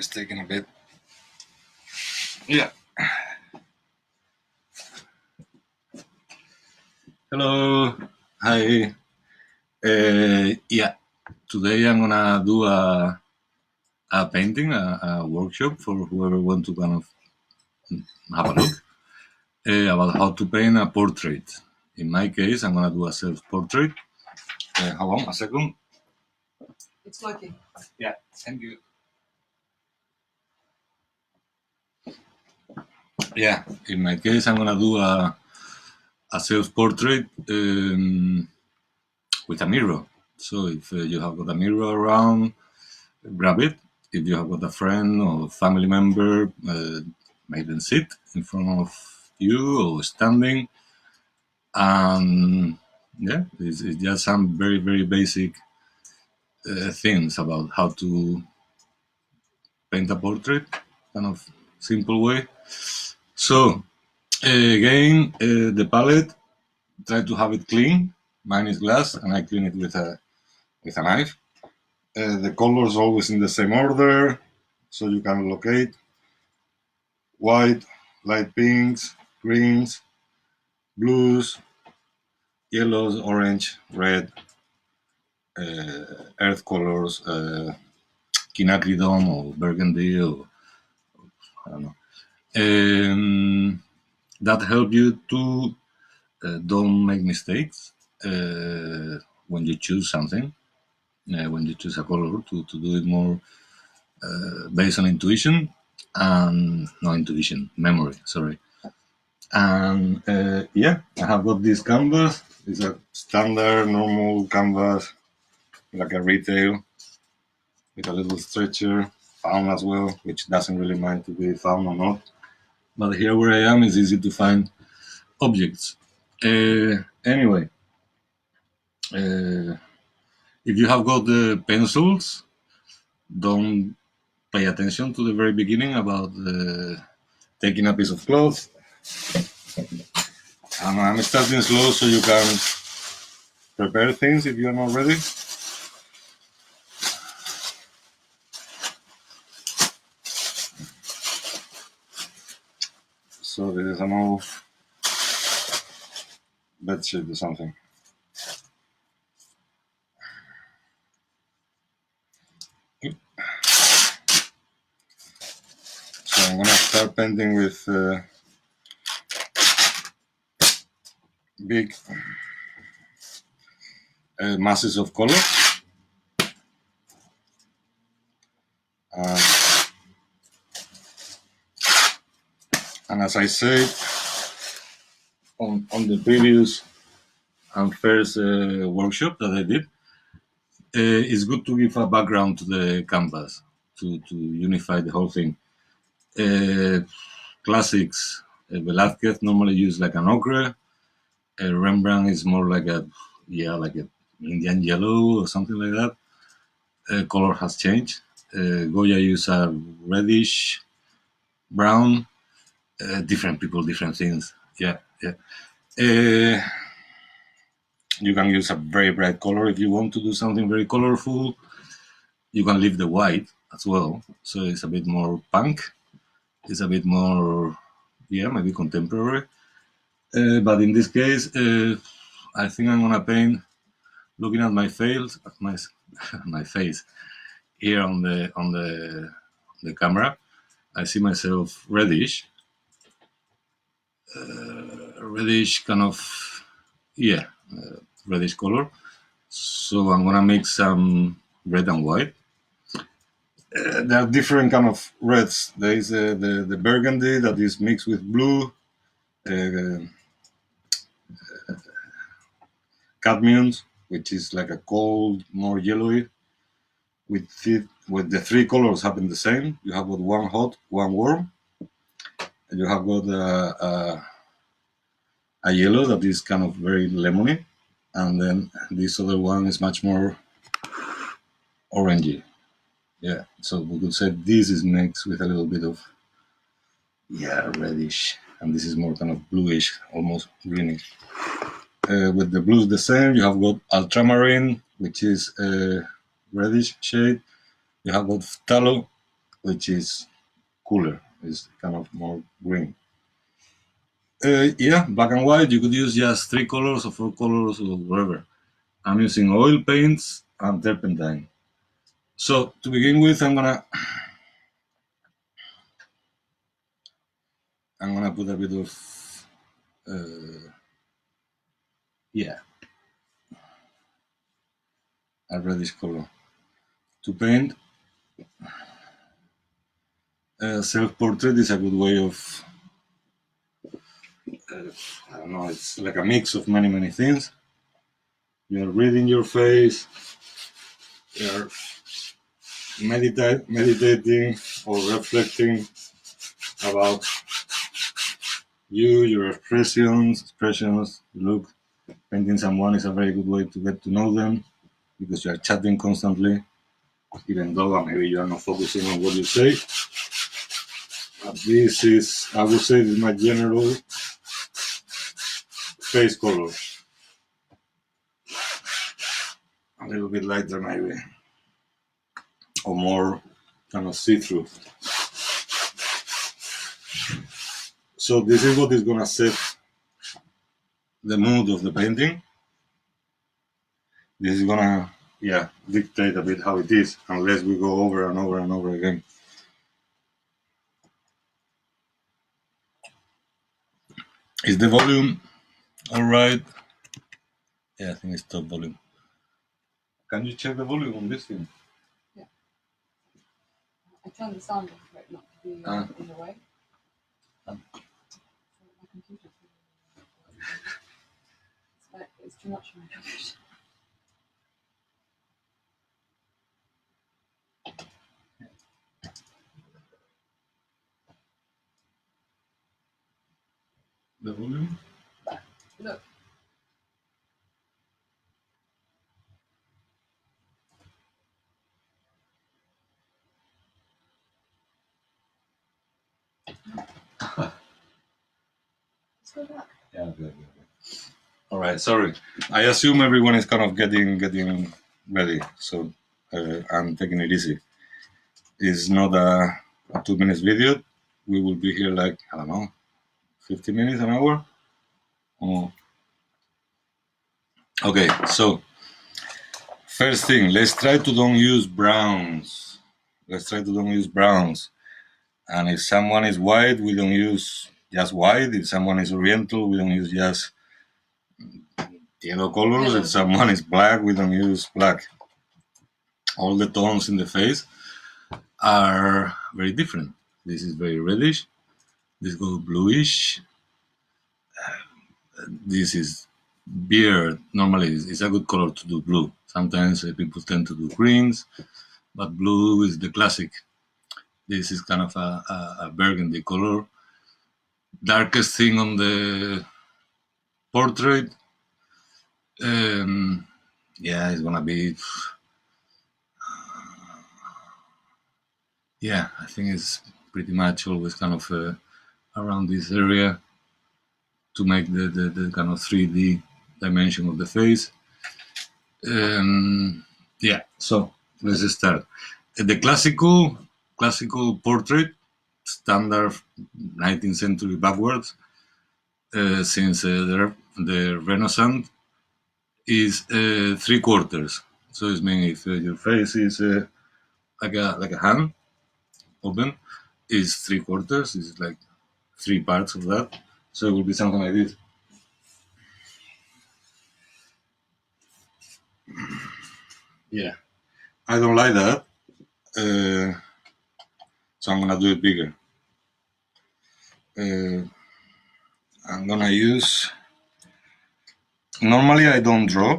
It's taking a bit. Yeah. Hello. Hi. Yeah. Today I'm gonna do a painting, a workshop for whoever wants to kind of have a look about how to paint a portrait. In my case, I'm gonna do a self-portrait. Hold on a second. It's working. Yeah. Thank you. Yeah. In my case, I'm gonna do a self-portrait with a mirror. So if you have got a mirror around, grab it. If you have got a friend or family member, make them sit in front of you or standing. And yeah, it's just some very, very basic things about how to paint a portrait, kind of simple way. So again, the palette, try to have it clean. Mine is glass, and I clean it with a knife. The colors always in the same order, so you can locate white, light pinks, greens, blues, yellows, orange, red, earth colors, quinacridone or burgundy, or I don't know. That help you to don't make mistakes when you choose something, when you choose a color, to do it more based on intuition and no intuition, memory, sorry. And yeah, I have got this canvas. It's a standard, normal canvas, like a retail, with a little stretcher, found as well, which doesn't really mind to be found or not. But here where I am, it's easy to find objects. Anyway, uh, if you have got the pencils, don't pay attention to the very beginning about taking a piece of cloth. And I'm starting slow so you can prepare things if you're not ready. So there is an old bed sheet or something. So I'm gonna start painting with big masses of color. And as I said on the previous and first workshop that I did, it's good to give a background to the canvas to unify the whole thing. Classics, Velázquez normally use like an ochre. Rembrandt is more like like a Indian yellow or something like that. Color has changed. Goya use a reddish brown. Different people, different things. Yeah. You can use a very bright color if you want to do something very colorful. You can leave the white as well, so it's a bit more punk. It's a bit more, maybe contemporary. But in this case, I think I'm gonna paint. Looking at my face, my face here on the camera, I see myself reddish, reddish kind of, reddish color. So I'm gonna make some red and white. There are different kind of reds. There is the burgundy that is mixed with blue, cadmiums, which is like a cold, more yellowy. With the three colors having the same, you have got one hot, one warm, and you have got a yellow that is kind of very lemony, and then this other one is much more orangey. Yeah, so we could say this is mixed with a little bit of reddish, and this is more kind of bluish, almost greenish. With the blues the same, you have got ultramarine, which is a reddish shade. You have got phthalo, which is cooler. It's kind of more green. Yeah, black and white. You could use just 3 colors or 4 colors or whatever. I'm using oil paints and turpentine. So to begin with, I'm gonna put a bit of yeah, a reddish color to paint. Self-portrait is a good way of I don't know. It's like a mix of many things. You're reading your face. You're meditating or reflecting about you, your expressions. Look, painting someone is a very good way to get to know them because you are chatting constantly, even though maybe you are not focusing on what you say. But this is, I would say, this is my general face color. A little bit lighter, maybe, or more kind of see-through. So this is what is gonna set the mood of the painting. This is gonna, dictate a bit how it is, unless we go over and over and over again. Is the volume all right? Yeah, I think it's top volume. Can you check the volume on this thing? Yeah. I turned the sound off for it not to be in the way. My computer. It's too much for my computer. The volume? Look. Let's go back. Yeah, okay. All right, sorry. I assume everyone is kind of getting ready, so I'm taking it easy. It's not a 2 minutes video. We will be here like, I don't know, 50 minutes, an hour. Oh. Okay, so first thing, let's try to don't use browns. And if someone is white, we don't use just white. If someone is oriental, we don't use just yellow colors. If someone is black, we don't use black. All the tones in the face are very different. This is very reddish. This goes bluish. This is beard. Normally, it's a good color to do blue. Sometimes people tend to do greens, but blue is the classic. This is kind of a burgundy color. Darkest thing on the portrait. It's gonna be. I think it's pretty much always kind of around this area to make the kind of 3D dimension of the face. So let's start. The classical portrait, standard 19th century backwards, since the Renaissance, is 3/4. So it means if your face is like a hand open, is 3/4. It's like 3 parts of that. So it will be something like this. Yeah, I don't like that. So I'm gonna do it bigger. I'm gonna use. Normally I don't draw,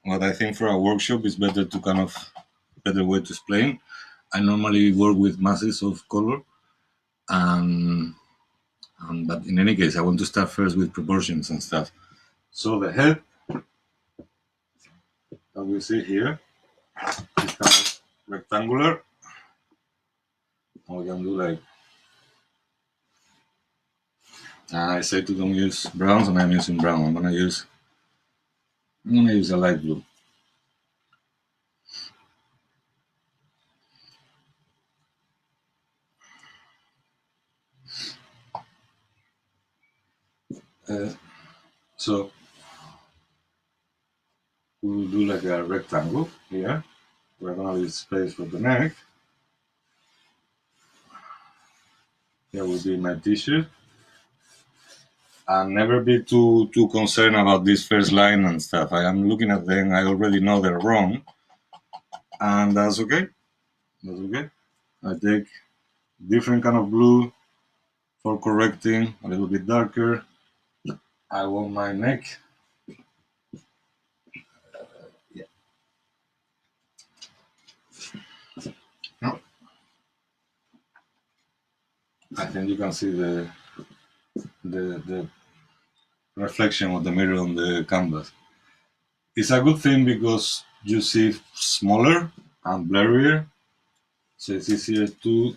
but I think for a workshop it's better to better way to explain. I normally work with masses of color, but in any case I want to start first with proportions and stuff. So the head that we see here is kind of rectangular. And we can do like I say to don't use browns, and I'm using brown. I'm gonna use a light blue. So we'll do like a rectangle here. We're gonna leave space for the neck. Here will be my t-shirt. And never be too concerned about this first line and stuff. I am looking at them. I already know they're wrong, and that's okay. That's okay. I take different kind of blue for correcting, a little bit darker. I want my neck. Yeah. No. I think you can see the reflection of the mirror on the canvas. It's a good thing because you see smaller and blurrier, so it's easier to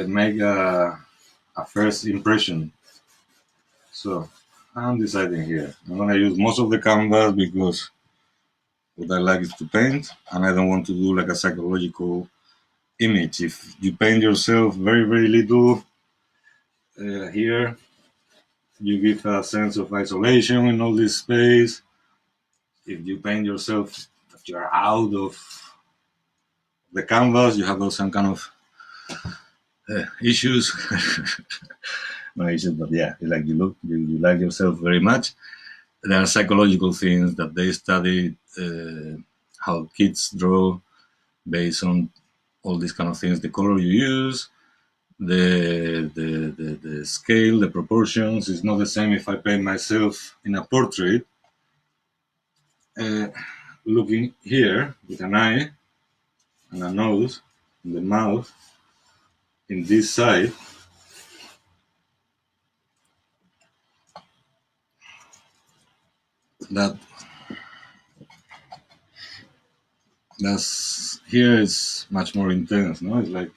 make a first impression. So I'm deciding here. I'm gonna use most of the canvas because what I like is to paint, and I don't want to do like a psychological image. If you paint yourself very, very little here, you give a sense of isolation in all this space. If you paint yourself that you are out of the canvas, you have some kind of issues. No issues, but yeah, like you like yourself very much. There are psychological things that they study, how kids draw based on all these kind of things, the color you use, the scale, the proportions is not the same if I paint myself in a portrait, looking here with an eye and a nose and the mouth in this side. That's here is much more intense, no? It's like,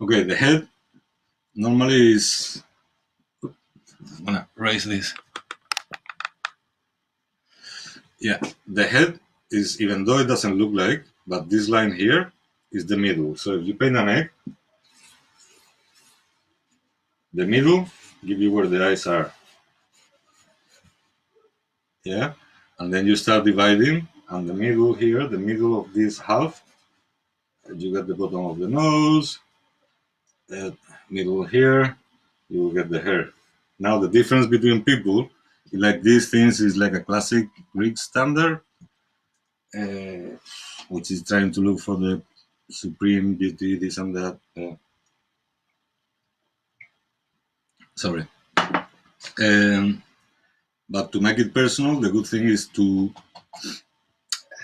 okay, the head normally is, I'm gonna raise this. Yeah, the head is, even though it doesn't look like, but this line here is the middle. So if you paint an egg, the middle give you where the eyes are. Yeah, and then you start dividing, and the middle here, the middle of this half, you get the bottom of the nose. Middle here, you will get the hair. Now the difference between people, like these things, is like a classic Greek standard, uh, which is trying to look for the supreme beauty, this and that. Sorry. But to make it personal, the good thing is to,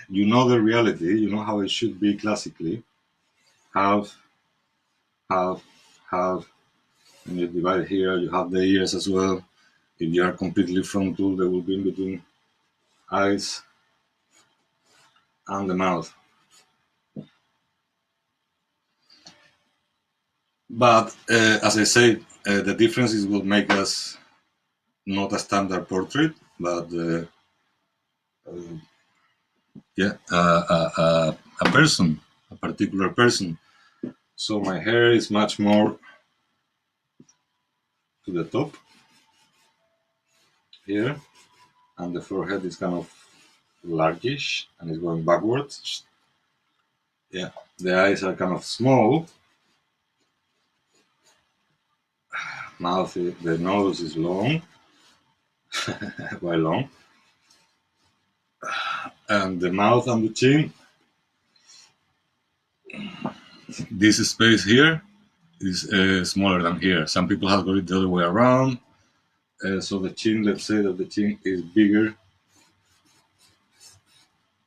you know, the reality, you know how it should be classically. Half, half, half, and you divide here, you have the ears as well. If you are completely frontal, there will be in between eyes and the mouth. But as I said, the difference is what makes us not a standard portrait, but yeah, a person, a particular person. So my hair is much more to the top here, and the forehead is kind of largish and is going backwards. Yeah, the eyes are kind of small. Mouth, the nose is long, quite long, and the mouth and the chin. This space here is smaller than here. Some people have got it the other way around. So the chin, let's say that the chin is bigger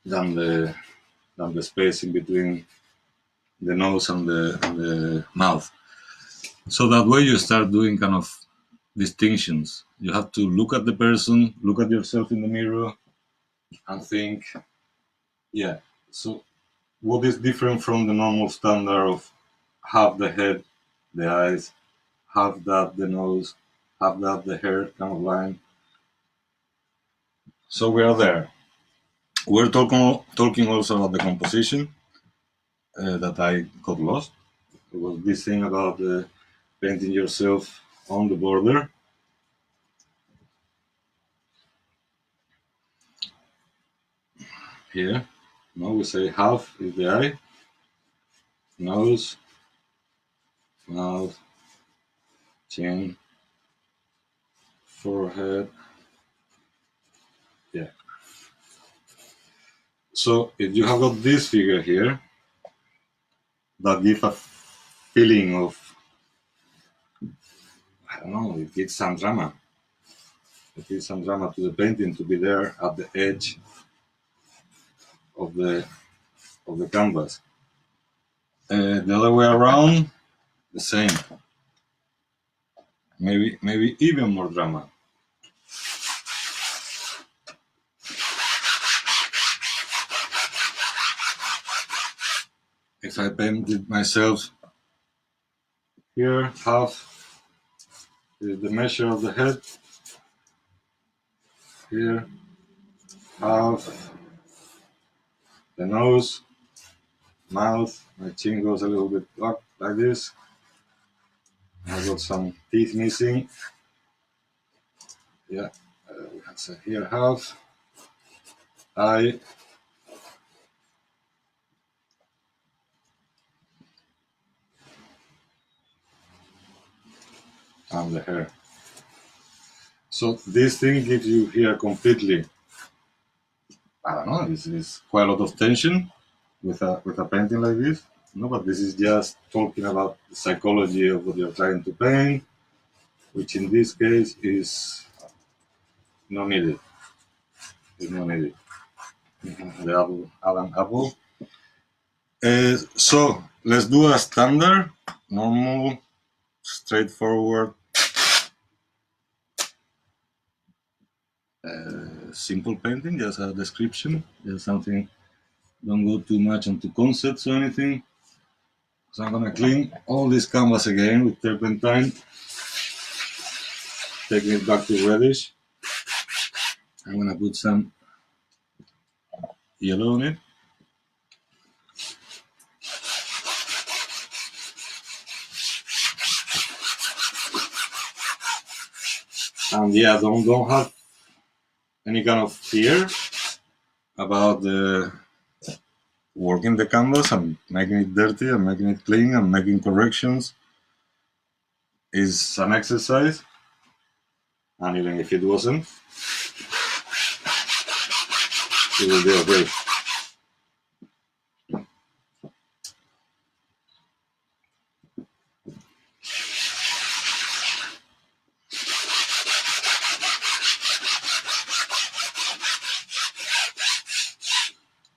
than the space in between the nose and the mouth. So that way you start doing kind of distinctions. You have to look at the person, look at yourself in the mirror, and think, yeah, so what is different from the normal standard of half the head, the eyes, half that the nose, half that the hair kind of line. So we are there. We're talking also about the composition that I got lost. It was this thing about painting yourself on the border. here. No, we say half is the eye, nose, mouth, chin, forehead. Yeah. So if you have got this figure here, that gives a feeling of, I don't know, it gives some drama. It gives some drama to the painting to be there at the edge of the canvas. The other way around, the same. Maybe even more drama. If I painted myself here, half is the measure of the head. Here, half the nose, mouth. My chin goes a little bit up like this. I've got some teeth missing. Yeah, we have say here half. Eye. And the hair. So this thing gives you here completely, I don't know, this is quite a lot of tension with a painting like this. No, but this is just talking about the psychology of what you're trying to paint, which in this case is not needed. It's not needed. The Adam apple. So let's do a standard, normal, straightforward, simple painting, just a description, just something. Don't go too much into concepts or anything. So I'm gonna clean all this canvas again with turpentine, taking it back to reddish. I'm gonna put some yellow on it. And yeah, don't have any kind of fear about working the canvas and making it dirty and making it clean and making corrections. Is an exercise, and even if it wasn't, it will be okay.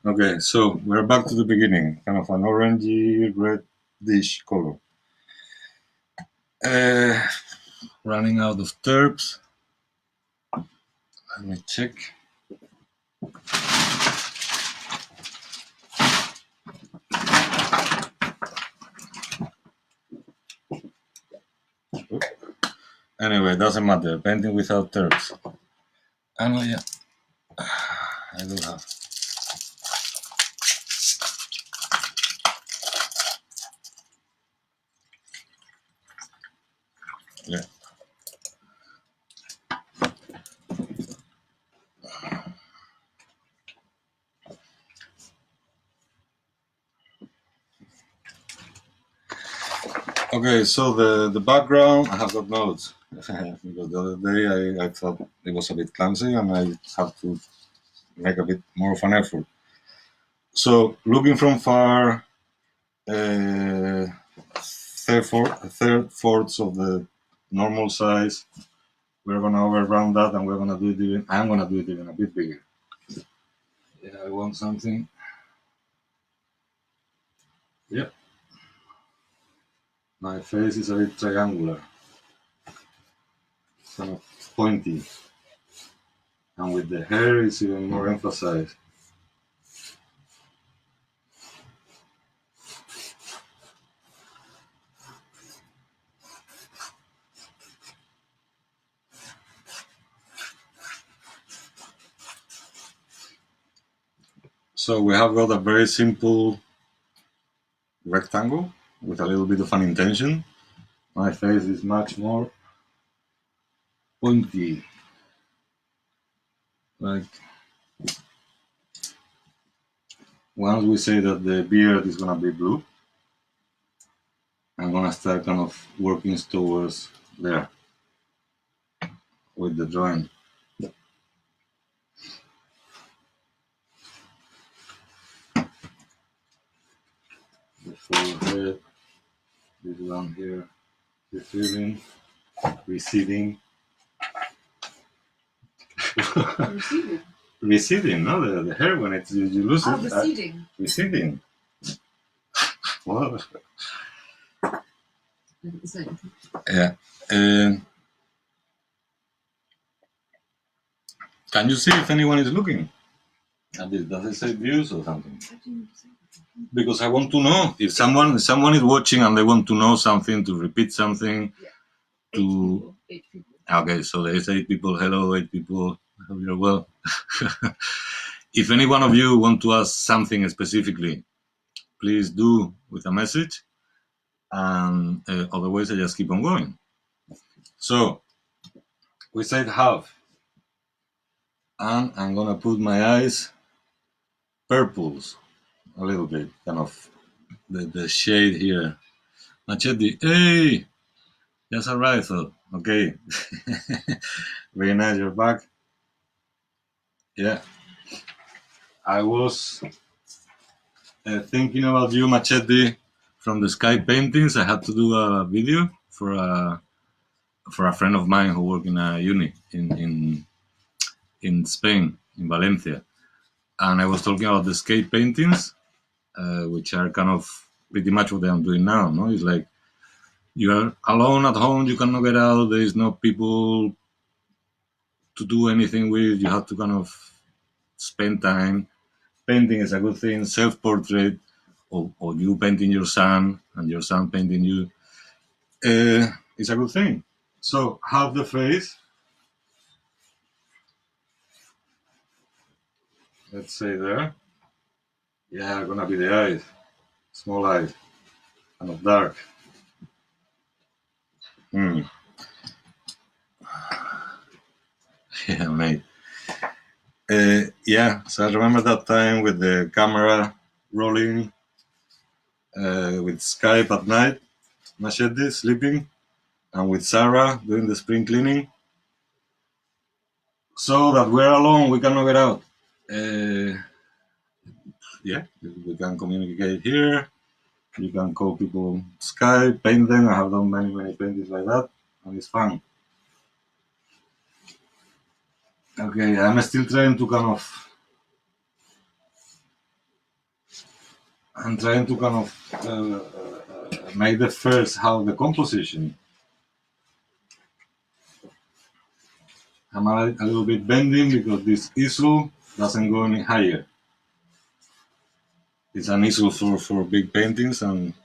Okay, so we're back to the beginning, kind of an orangey reddish color. Running out of terps. Let me check. Anyway, doesn't matter. Painting without terps. I know, yeah. I do have. Yeah. Okay, so the background, I have got notes. Because the other day I thought it was a bit clumsy and I have to make a bit more of an effort. So looking from far, third-fourths of the normal size, we're gonna overround that and we're gonna do it even, I'm gonna do it even a bit bigger. Yeah, I want something. Yep. My face is a bit triangular, kind of pointy. And with the hair, it's even more emphasized. So we have got a very simple rectangle with a little bit of an intention. My face is much more pointy, like once we say that the beard is gonna be blue, I'm gonna start kind of working towards there with the drawing. The forehead, this one here, receding. Receiving. Receding, no? The hair when it's you lose it. Receding. Receding. Well, yeah. Can you see if anyone is looking? Does it say views or something? Because I want to know if someone is watching and they want to know something, to repeat something. Yeah. Eight people. Okay, so there is 8 people. Hello, 8 people. I hope you're well. If any one of you want to ask something specifically, please do with a message, and otherwise I just keep on going. So we said half, and I'm gonna put my eyes purples a little bit, kind of the shade here. Machete, hey, just arrived. Okay, very nice. You're back. Yeah, I was thinking about you, Machete, from the sky paintings. I had to do a video for a friend of mine who worked in a uni in Spain, in Valencia, and I was talking about the skate paintings, which are kind of pretty much what I'm doing now. No, it's like you're alone at home, you cannot get out. There is no people to do anything with. You have to kind of spend time. Painting is a good thing. Self-portrait, or you painting your son and your son painting you, is a good thing. So half the face, let's say there. Yeah, gonna be the eyes, small eyes, kind of dark. Yeah, mate. Yeah, so I remember that time with the camera rolling, with Skype at night, Machete sleeping, and with Sarah doing the spring cleaning. So that we're alone, we cannot get out. Yeah, we can communicate here. You can call people Skype, paint them. I have done many paintings like that, and it's fun. Okay, I'm still trying to kind of. I'm trying to kind of make the first how the composition. I'm a little bit bending because this easel doesn't go any higher. It's an easel for big paintings, and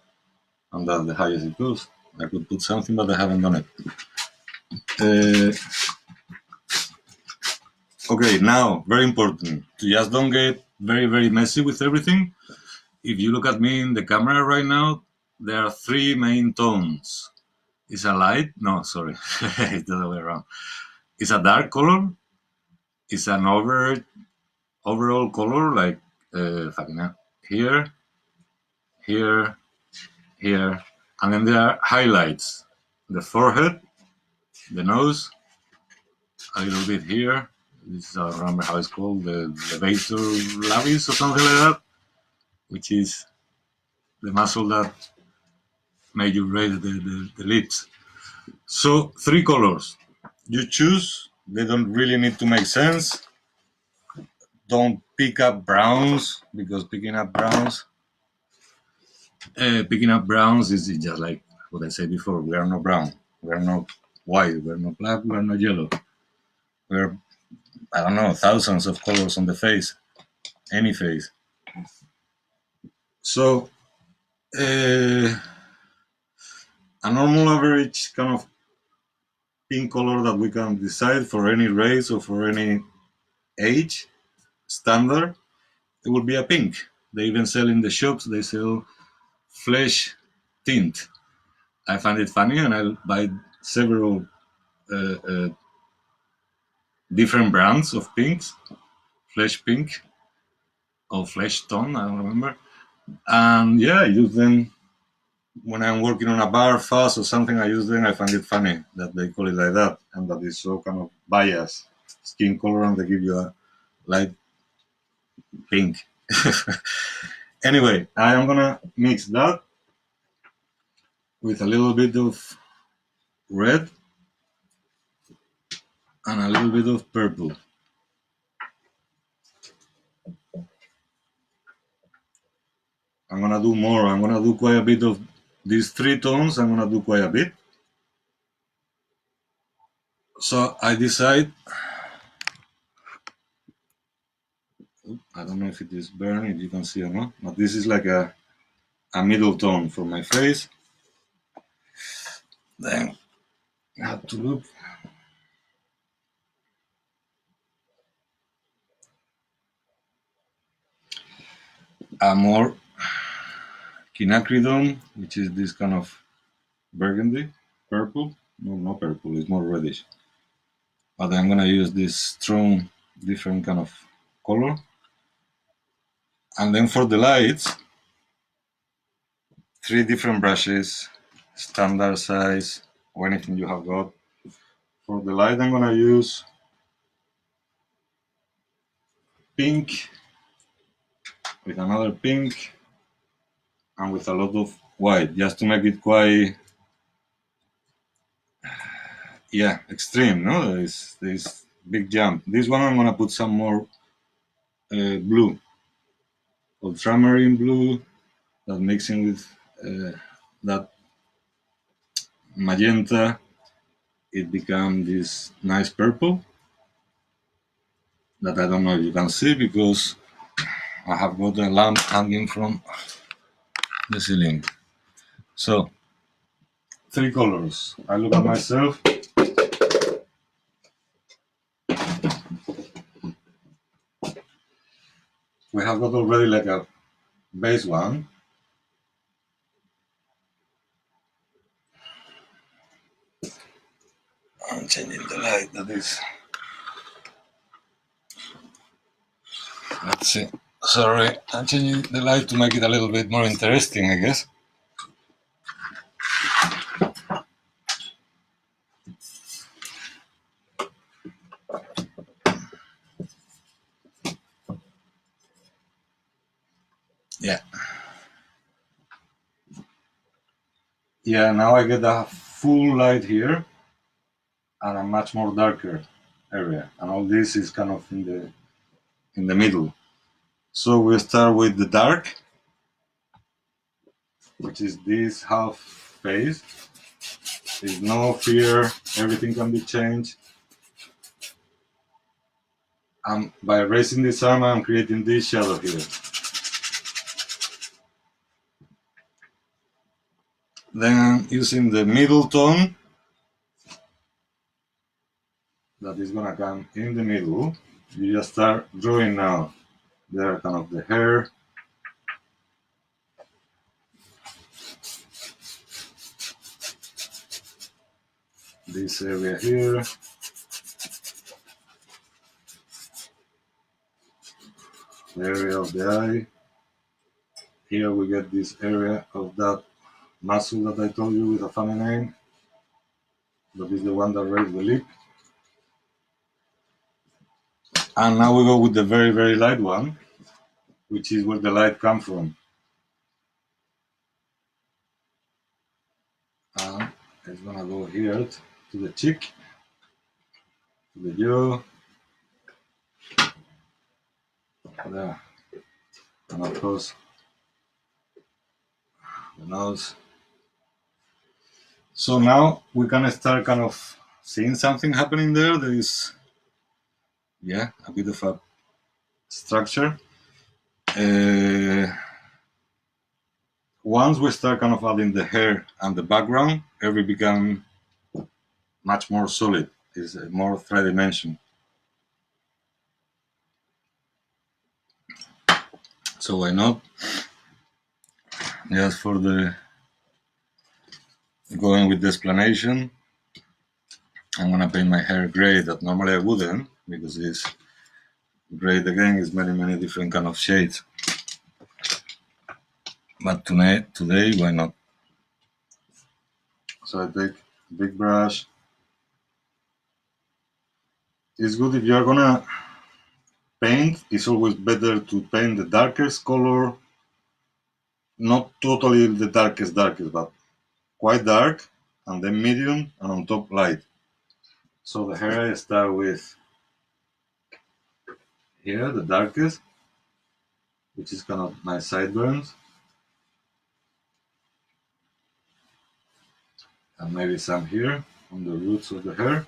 that's the highest it goes. I could put something, but I haven't done it. Okay, now, very important, to just don't get very messy with everything. If you look at me in the camera right now, there are 3 main tones. It's a light, no, sorry, it's the other way around. It's a dark color, it's an overall color, like here, here, here, and then there are highlights. The forehead, the nose, a little bit here. This I don't remember how it's called, the levator labius or something like that, which is the muscle that made you raise the lips. So 3 colors. You choose. They don't really need to make sense. Don't pick up browns, because picking up browns is just like what I said before. We are not brown. We are not white. We are not black. We are not yellow. We are, I don't know, thousands of colors on the face, any face. So a normal average kind of pink color that we can decide for any race or for any age standard, it would be a pink. They even sell in the shops, they sell flesh tint. I find it funny, and I buy several different brands of pinks, flesh pink, or flesh tone, I don't remember. And yeah, I use them when I'm working on a bar fuzz or something. I use them. I find it funny that they call it like that, and that is so kind of biased skin color, and they give you a light pink. Anyway, I am gonna mix that with a little bit of red and a little bit of purple. I'm gonna do more. I'm gonna do quite a bit of these three tones. I'm gonna do quite a bit. So I decide, I don't know if it is burning, if you can see or not, but this is like a middle tone for my face. Then I have to look. A more quinacridone, which is this kind of burgundy, purple. No, not purple, it's more reddish. But I'm gonna use this strong, different kind of color. And then for the lights, 3 different brushes, standard size, or anything you have got. For the light, I'm gonna use pink with another pink and with a lot of white, just to make it quite, yeah, extreme. No, there's this big jump. This one I'm gonna put some more blue, ultramarine blue, that mixing with that magenta, it becomes this nice purple that I don't know if you can see because I have got a lamp hanging from the ceiling. So 3 colors. I look at myself. We have got already like a base one. I'm changing the light. That is. Let's see. Sorry, I'm changing the light to make it a little bit more interesting, I guess. Yeah. Yeah, now I get a full light here and a much more darker area. And all this is kind of in the middle. So we start with the dark, which is this half face. There's no fear, everything can be changed. And by raising this arm, I'm creating this shadow here. Then using the middle tone, that is gonna come in the middle, you just start drawing now. There are kind of the hair. This area here. The area of the eye. Here we get this area of that muscle that I told you with a funny name. That is the one that raised the lip. And now we go with the very, very light one, which is where the light comes from. And it's gonna go here to the cheek, to the jaw, there, and of course the nose. So now we can start kind of seeing something happening there. There is, yeah, a bit of a structure. Once we start kind of adding the hair and the background, every become much more solid. It's more 3-dimensional. So why not? Just for the going with the explanation, I'm gonna paint my hair gray that normally I wouldn't because it's Great again is many different kind of shades. But today why not? So I take a big brush. It's good if you're gonna paint. It's always better to paint the darkest color, not totally the darkest, but quite dark, and then medium, and on top light. So the hair I start with here, the darkest, which is kind of nice sideburns, and maybe some here on the roots of the hair.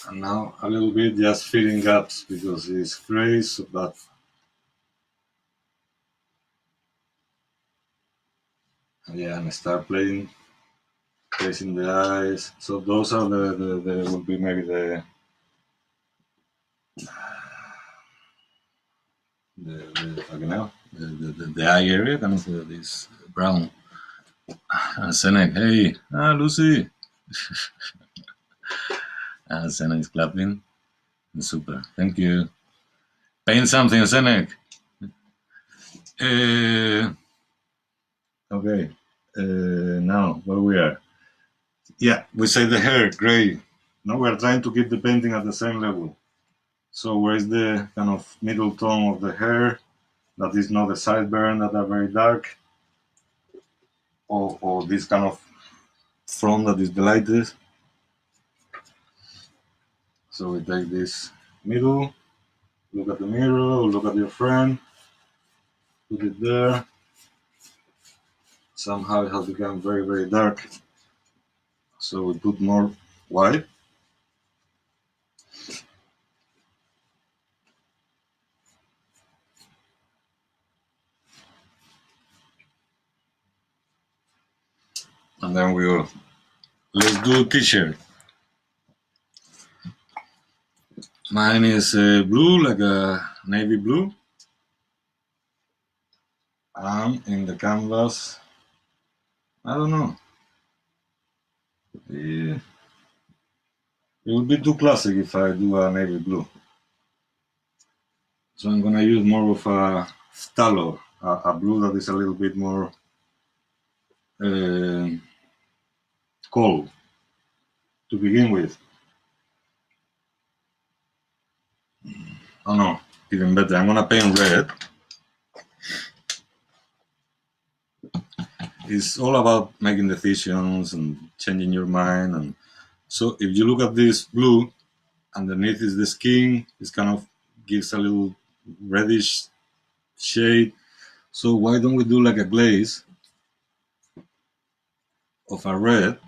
And now a little bit just filling gaps because it's gray, so but yeah, and start placing the eyes. So those are the will be maybe the fucking hell, the eye area, kind of this brown. Senek, hey, Lucy. Senek is clapping. Super, thank you. Paint something, Senek. Okay, now where we are. Yeah, we say the hair, gray. Now we're trying to keep the painting at the same level. So where's the kind of middle tone of the hair that is not the sideburn that are very dark, or this kind of front that is the lightest. So we take this middle, look at the mirror, or look at your friend, put it there. Somehow it has become very dark. So we put more white. And then we go, let's do t-shirt. Mine is blue, like a navy blue. And in the canvas, I don't know. It would be too classic if I do a navy blue. So I'm gonna use more of a phthalo, a blue that is a little bit more cold to begin with. Oh no, even better. I'm gonna paint red. It's all about making decisions and changing your mind. And so if you look at this blue, underneath is the skin. It kind of gives a little reddish shade. So why don't we do like a glaze of a red?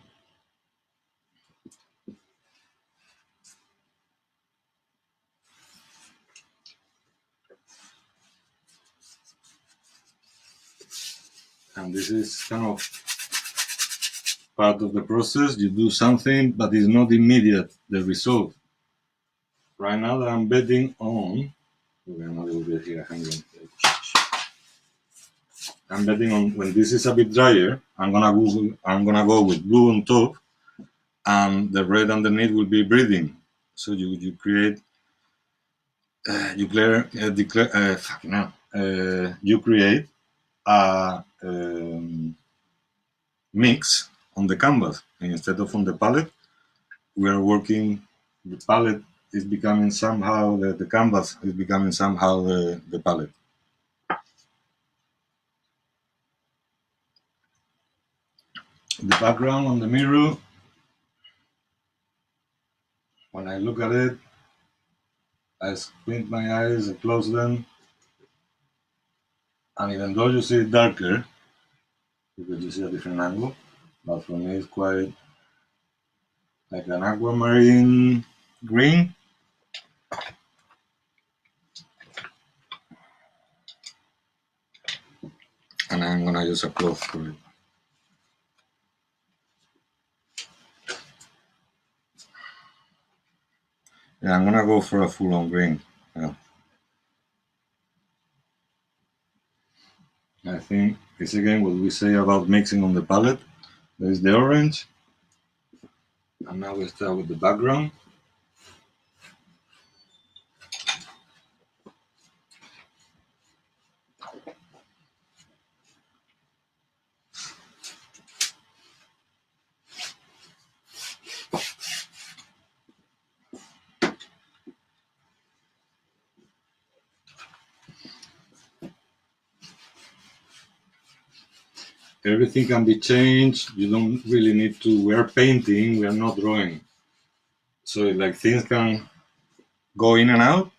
And this is kind of part of the process. You do something, but it's not immediate, the result. Right now that I'm betting on, we're a little bit here, I'm betting on when this is a bit drier, I'm gonna go with blue on top, and the red underneath will be breathing. So you create, you create a mix on the canvas, and instead of on the palette, we are working. The palette is becoming somehow the canvas is becoming somehow the palette. The background on the mirror, when I look at it, I squint my eyes, I close them, and even though you see it darker, because you see a different angle, but for me it's quite like an aquamarine green. And I'm gonna use a cloth for it. Yeah, I'm gonna go for a full-on green. Yeah. I think it's again what we say about mixing on the palette. There is the orange, and now we start with the background. everything can be changed. You don't really need to. We are painting. We are not drawing. So like things can go in and out.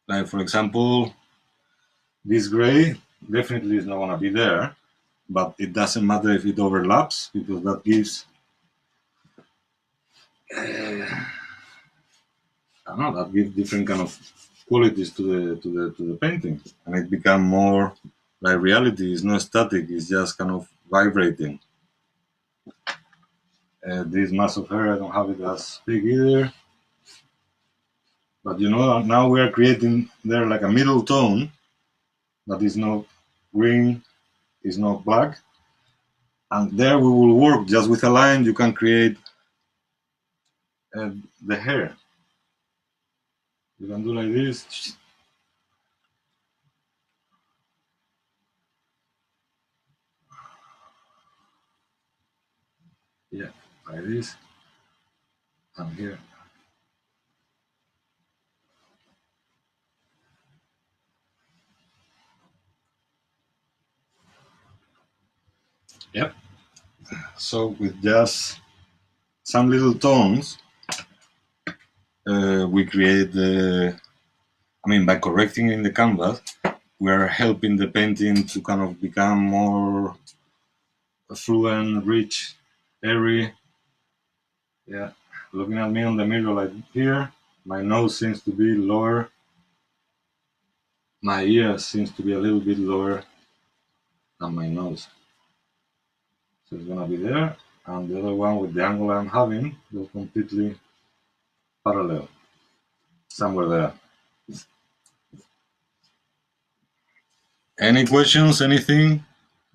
Like for example, this gray definitely is not gonna be there, but it doesn't matter if it overlaps because that gives. I don't know, that gives different kind of qualities to the painting, and it become more like reality. It's not static. It's just kind of vibrating. This mass of hair, I don't have it as big either, but you know, now we are creating there like a middle tone that is not green, is not black, and there we will work just with a line. You can create the hair. You can do like this. Yeah, like this, and here. Yep. So with just some little tones, we create the. I mean, by correcting in the canvas, we are helping the painting to kind of become more fluent, rich, airy. Yeah. Looking at me on the mirror like here, my nose seems to be lower. My ear seems to be a little bit lower than my nose. So it's gonna be there, and the other one with the angle I'm having will completely parallel, somewhere there. Any questions? Anything?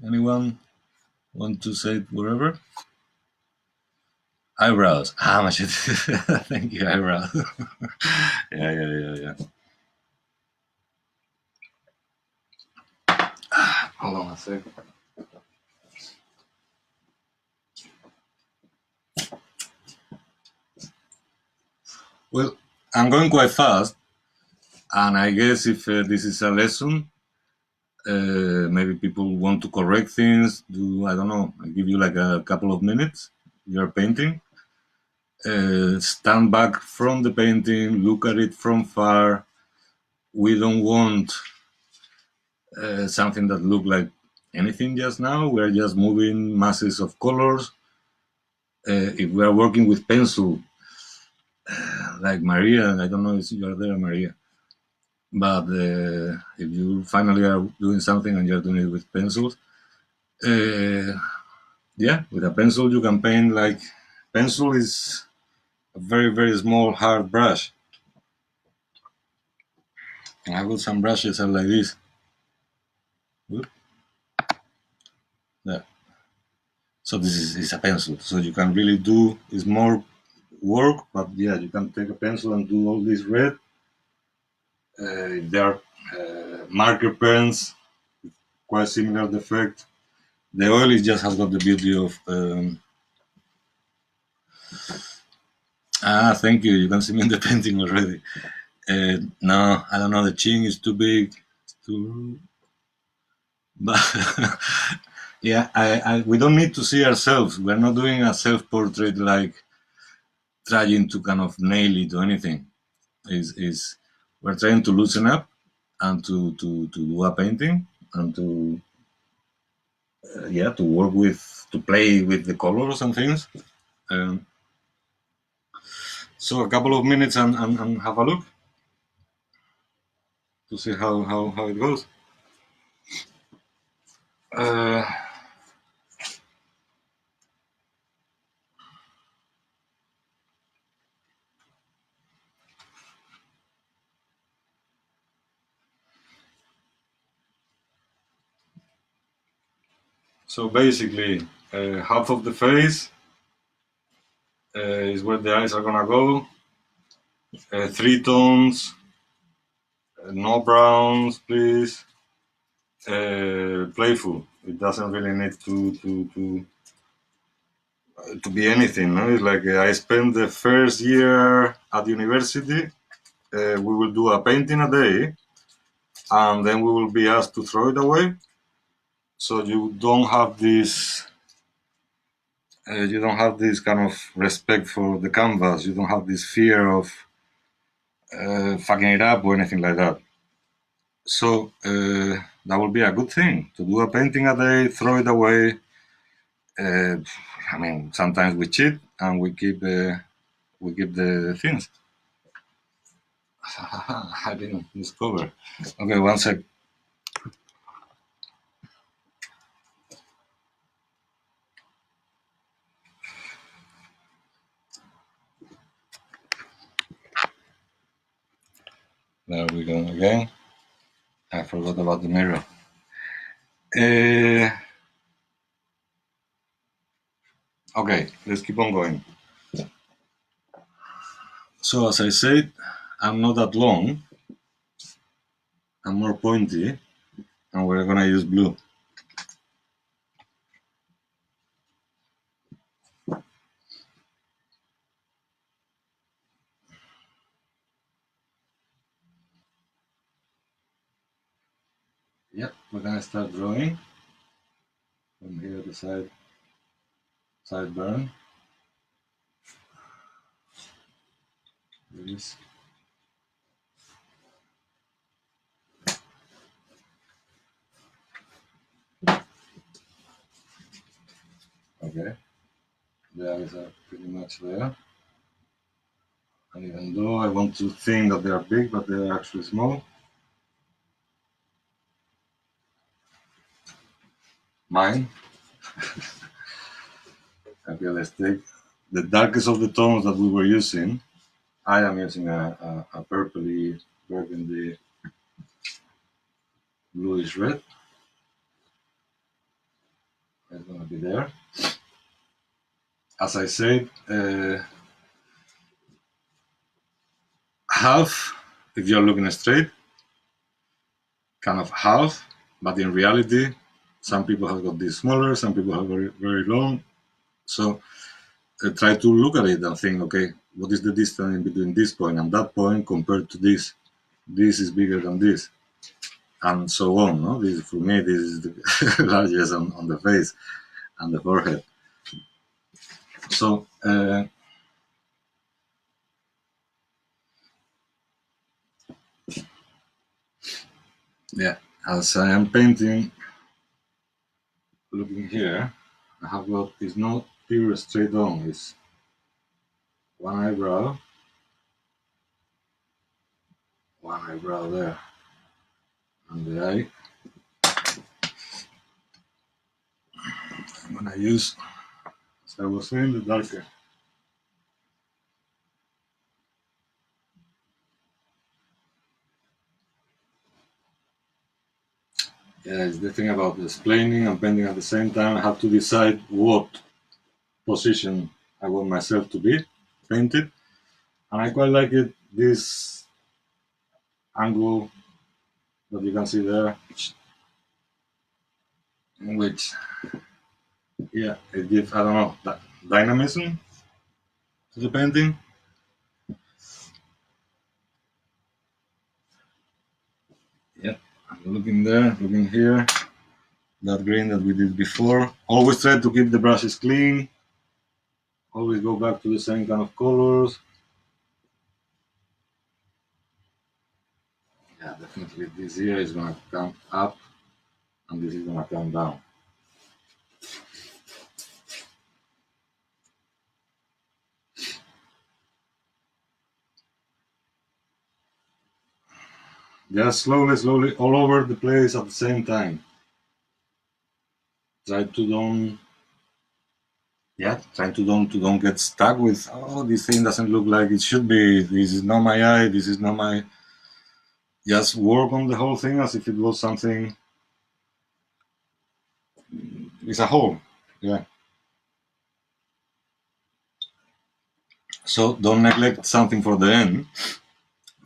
Anyone want to say whatever? Eyebrows. Ah, my shit. Thank you, eyebrows. Yeah. Hold on a sec. Well, I'm going quite fast, and I guess if this is a lesson, maybe people want to correct things. I don't know. I give you like a couple of minutes. You're painting. Stand back from the painting. Look at it from far. We don't want something that look like anything just now. We're just moving masses of colors. If we are working with pencil, like Maria, I don't know if you are there, Maria, but if you finally are doing something and you're doing it with pencils, yeah, with a pencil you can paint like pencil is a very small hard brush. And I got some brushes that are like this. Good. Yeah. So this is a pencil. So you can really do is more work, but yeah, you can take a pencil and do all this red. There are marker pens, quite similar effect. The oil is just has got the beauty of. Thank you. You can see me in the painting already. No, I don't know. The chin is too big. It's too. But yeah, we don't need to see ourselves. We're not doing a self-portrait like trying to kind of nail it or anything. Is we're trying to loosen up and to do a painting and to yeah, to work with, to play with the colors and things. Um, so a couple of minutes and have a look to see how it goes. Uh, so basically, half of the face is where the eyes are gonna go. 3 tones, no browns, please. Playful. It doesn't really need to be anything. No? It's like I spent the first year at university. We will do a painting a day, and then we will be asked to throw it away. So you don't have this. You don't have this kind of respect for the canvas. You don't have this fear of fucking it up or anything like that. So that would be a good thing to do a painting a day, throw it away. I mean, sometimes we cheat and we keep the things. I didn't discover. Okay, one sec. There we go again. I forgot about the mirror. Okay, let's keep on going. So as I said, I'm not that long. I'm more pointy, and we're gonna use blue. Yep, we're gonna start drawing from here the sideburn. This. Okay, the eyes are pretty much there. And even though I want to think that they are big, but they are actually small. Mine. Okay, let's take the darkest of the tones that we were using. I am using a purpley burgundy bluish red. It's gonna be there. As I said, half if you're looking straight, kind of half, but in reality, some people have got this smaller, some people have very, very long. So try to look at it and think, okay, what is the distance in between this point and that point compared to this? This is bigger than this, and so on. No, this for me, this is the largest on the face and the forehead. So yeah, as I am painting, looking here, I have got, it's not pure straight on, it's one eyebrow there, and the eye. I'm gonna use, as I was saying, the darker. Yeah, it's the thing about explaining and painting at the same time. I have to decide what position I want myself to be painted, and I quite like it, this angle that you can see there, which, yeah, it gives, I don't know, that dynamism to the painting. Yeah, I'm looking there, looking here, that green that we did before. Always try to keep the brushes clean. Always go back to the same kind of colors. Yeah, definitely this here is gonna come up and this is gonna come down. Just slowly, all over the place at the same time. Try to don't get stuck with, oh, this thing doesn't look like it should be. This is not my eye. This is not my. Just work on the whole thing as if it was something. It's a whole, yeah. So don't neglect something for the end.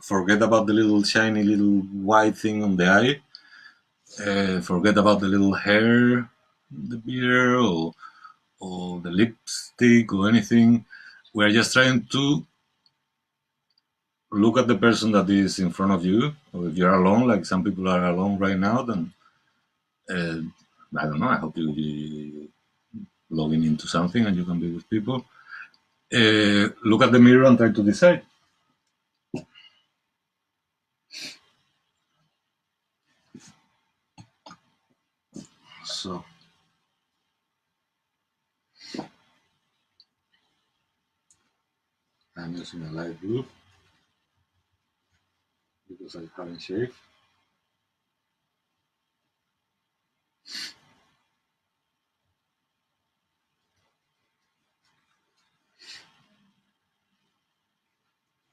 Forget about the little shiny little white thing on the eye. Forget about the little hair, the beard, or the lipstick or anything. We're just trying to look at the person that is in front of you. Or if you're alone, like some people are alone right now, then I don't know. I hope you logging into something and you can be with people. Look at the mirror and try to decide. So I'm using a light blue because I haven't shaved.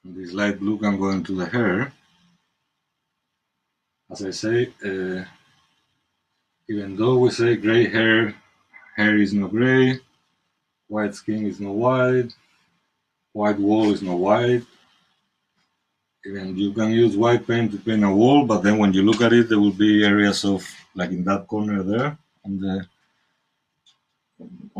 And this light blue can go into the hair. As I say, even though we say gray hair is not gray, white skin is not white, white wall is not white. Even you can use white paint to paint a wall, but then when you look at it, there will be areas of, like in that corner there, on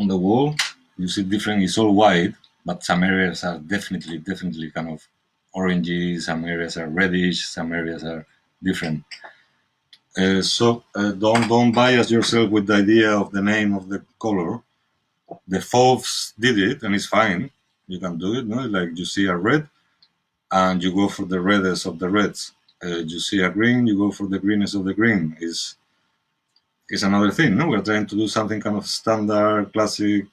the wall, you see different. It's all white, but some areas are definitely kind of orangey. Some areas are reddish. Some areas are different. So don't bias yourself with the idea of the name of the color. The Fauves did it, and it's fine. You can do it. No, like you see a red, and you go for the reddest of the reds. You see a green, you go for the greenest of the green. Is another thing. No, we're trying to do something kind of standard, classic,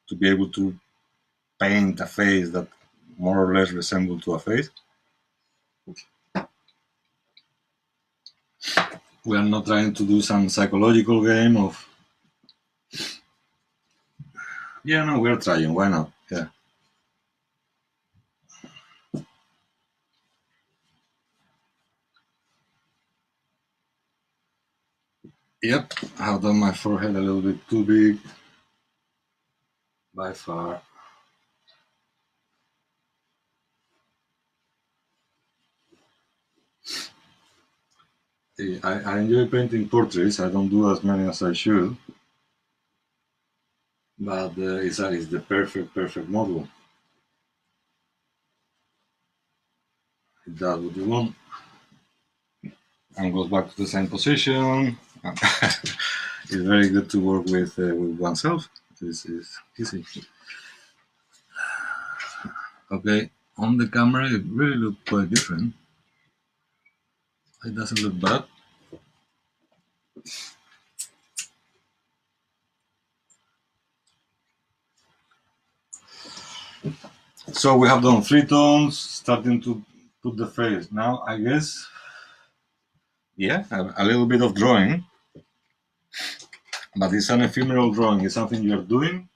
to be able to paint a face that more or less resemble to a face. We are not trying to do some psychological game of, yeah, no, we're trying, why not? Yeah. Yep, I've done my forehead a little bit too big by far. I enjoy painting portraits. I don't do as many as I should, but it's the perfect model. It does what you want and goes back to the same position. It's very good to work with oneself. This is easy. Okay, on the camera it really looked quite different. It doesn't look bad. So we have done 3 tones, starting to put the face. Now I guess, yeah, a little bit of drawing, but it's an ephemeral drawing. It's something you're doing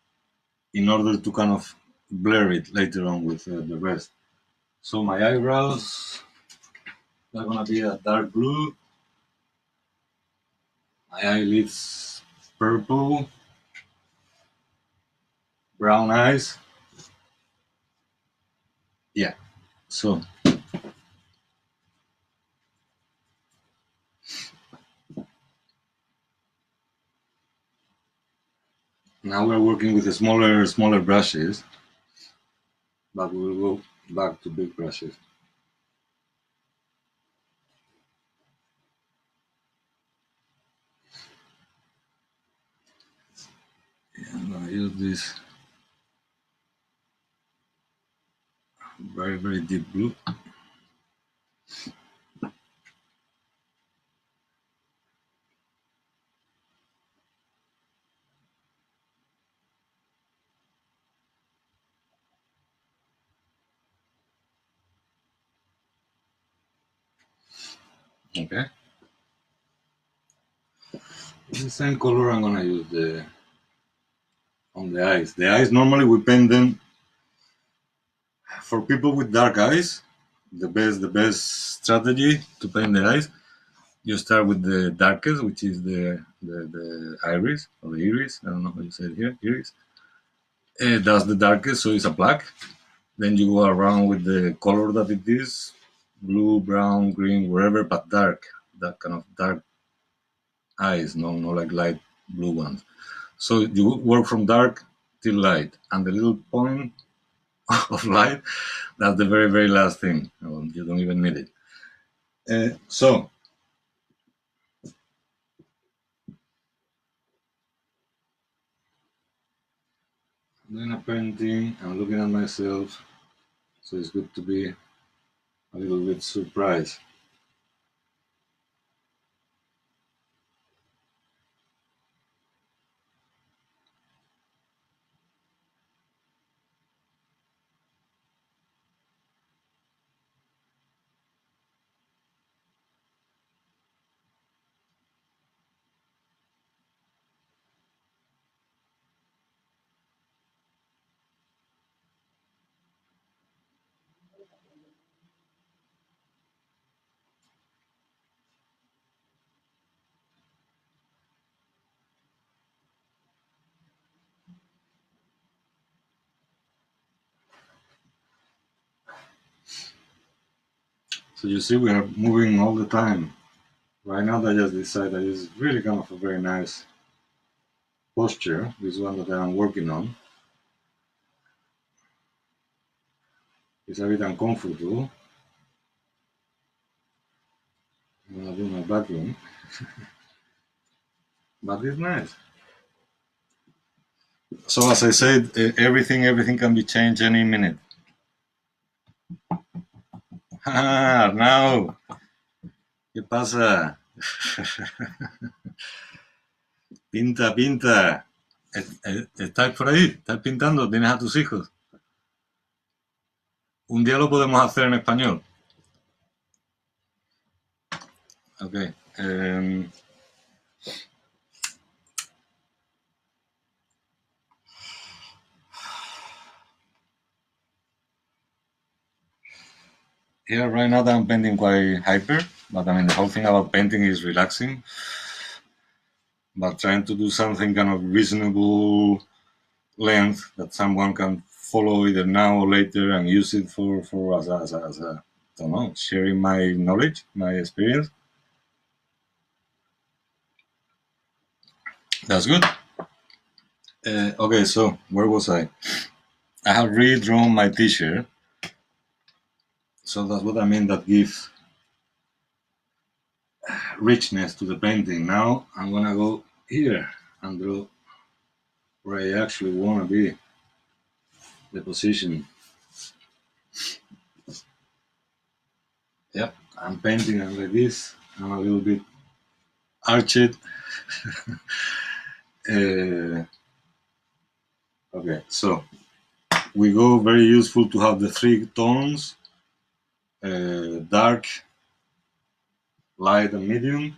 in order to kind of blur it later on with the rest. So my eyebrows are gonna be a dark blue. My eyelids purple. Brown eyes. Yeah. So now we're working with the smaller brushes, but we'll go back to big brushes. Yeah, I'm gonna use this very deep blue. Okay. The same color I'm gonna use on the eyes. The eyes normally we paint them for people with dark eyes. The best strategy to paint the eyes. You start with the darkest, which is the iris or the iris. I don't know how you say it here. Iris. That's the darkest, so it's a black. Then you go around with the color that it is, blue, brown, green, wherever, but dark. That kind of dark eyes, no like light blue ones. So you work from dark till light, and the little point of light, that's the very last thing. You don't even need it. So doing a painting and looking at myself, so it's good to be a little bit surprised. So you see, we are moving all the time. Right now, I just decided that it's really kind of a very nice posture. This one that I'm working on. It's a bit uncomfortable. I'm gonna do my background, but it's nice. So as I said, everything can be changed any minute. Ah, now, ¿qué pasa? Pinta, pinta. ¿Estás por ahí? ¿Estás pintando? ¿Tienes a tus hijos? Un día lo podemos hacer en español. Ok. Here right now I'm painting quite hyper, but I mean the whole thing about painting is relaxing. But trying to do something kind of reasonable length that someone can follow either now or later and use it for as a I don't know, sharing my knowledge, my experience. That's good. Okay, so where was I? I have redrawn my t-shirt. So that's what I mean, that gives richness to the painting. Now I'm gonna go here and draw where I actually wanna be, the position. Yep, I'm painting like this. I'm a little bit arched. Okay, so we go very useful to have the three tones, dark, light, and medium.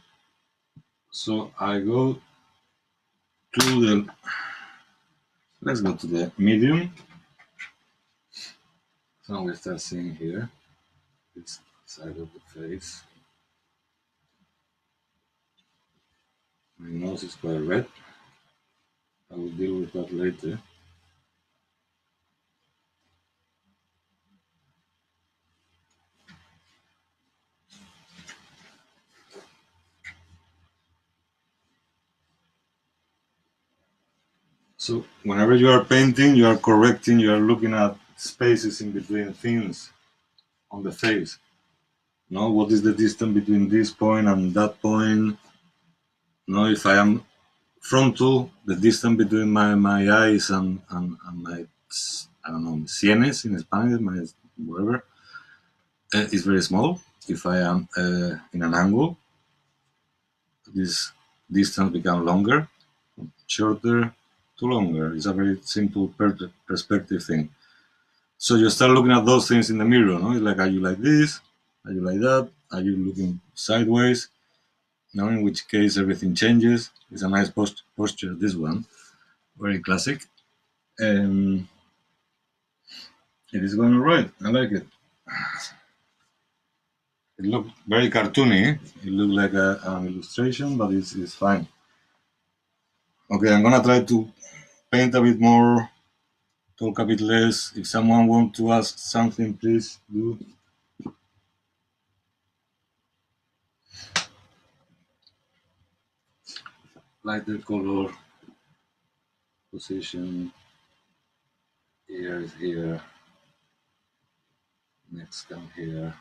So I go to the, let's go to the medium. So we start seeing here this side of the face. My nose is quite red. I will deal with that later. So whenever you are painting, you are correcting, you are looking at spaces in between things on the face. No, what is the distance between this point and that point? No, if I am frontal, the distance between my eyes and my, I don't know, sienes in Spanish, my whatever, is very small. If I am in an angle, this distance becomes longer, shorter to longer. It's a very simple perspective thing. So you start looking at those things in the mirror. No, it's like, are you like this? Are you like that? Are you looking sideways? No, in which case everything changes. It's a nice posture. This one, very classic. It is going alright. I like it. It looked very cartoony. It looked like an illustration, but it's fine. Okay, I'm gonna try to paint a bit more, talk a bit less. If someone wants to ask something, please do. Lighter color, position. Here is here. Next come here.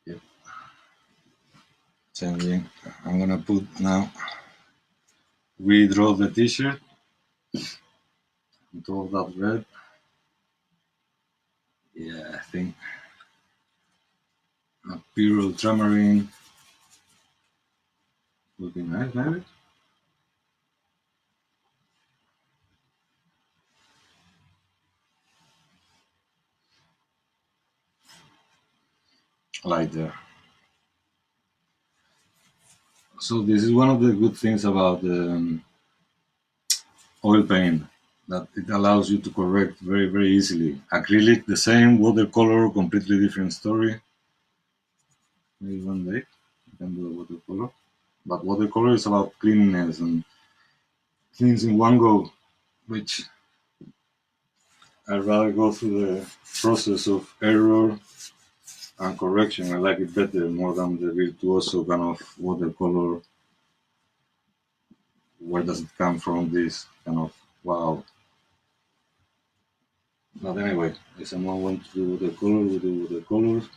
Yep. changing. I'm gonna put now redraw the t-shirt on top of that red. Yeah, I think a pure ultramarine would be nice, maybe. Like there. So this is one of the good things about oil paint, that it allows you to correct very easily. Acrylic, the same. Watercolor, completely different story. Maybe one day you can do a watercolor. But watercolor is about cleanliness and things in one go, which I'd rather go through the process of error and correction. I like it better more than the virtuoso kind of watercolor. Where does it come from? This kind of wow. But anyway, if someone wants to do the color, we do the colors.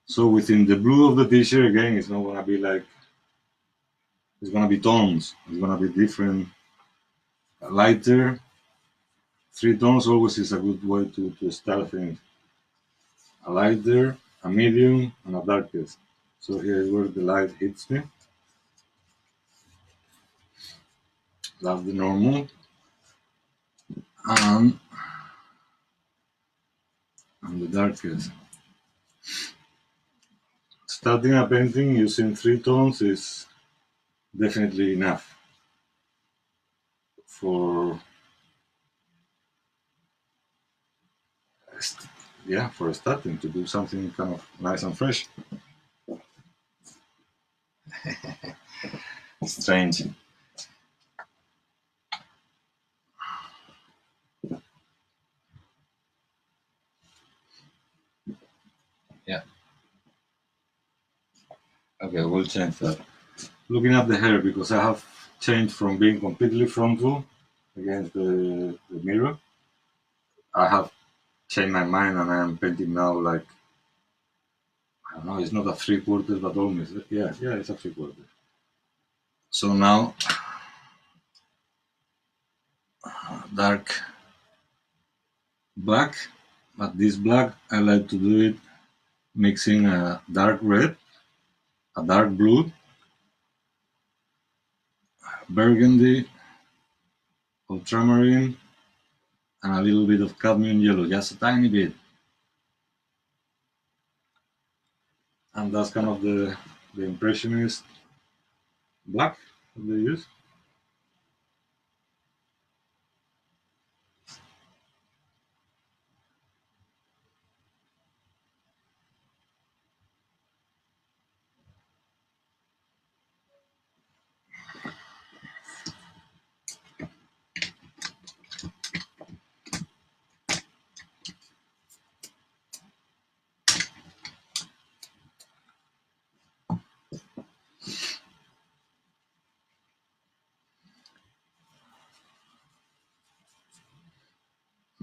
So within the blue of the t-shirt, again, it's not gonna be like, it's gonna be tones. It's gonna be different, lighter. 3 tones always is a good way to start things. A lighter, a medium, and a darkest. So here is where the light hits me. That's the normal. And the darkest. Starting a painting using 3 tones is definitely enough for for starting to do something kind of nice and fresh. Strange. Yeah. Okay, we'll change that. Looking at the hair, because I have changed from being completely frontal against the mirror, I have changed my mind and I am painting now like, I don't know, it's not a 3/4, but almost. Yeah, it's a 3/4. So now, dark black, but this black, I like to do it mixing a dark red, a dark blue, burgundy, ultramarine, and a little bit of cadmium yellow, just a tiny bit. And that's kind of the impressionist black that they use.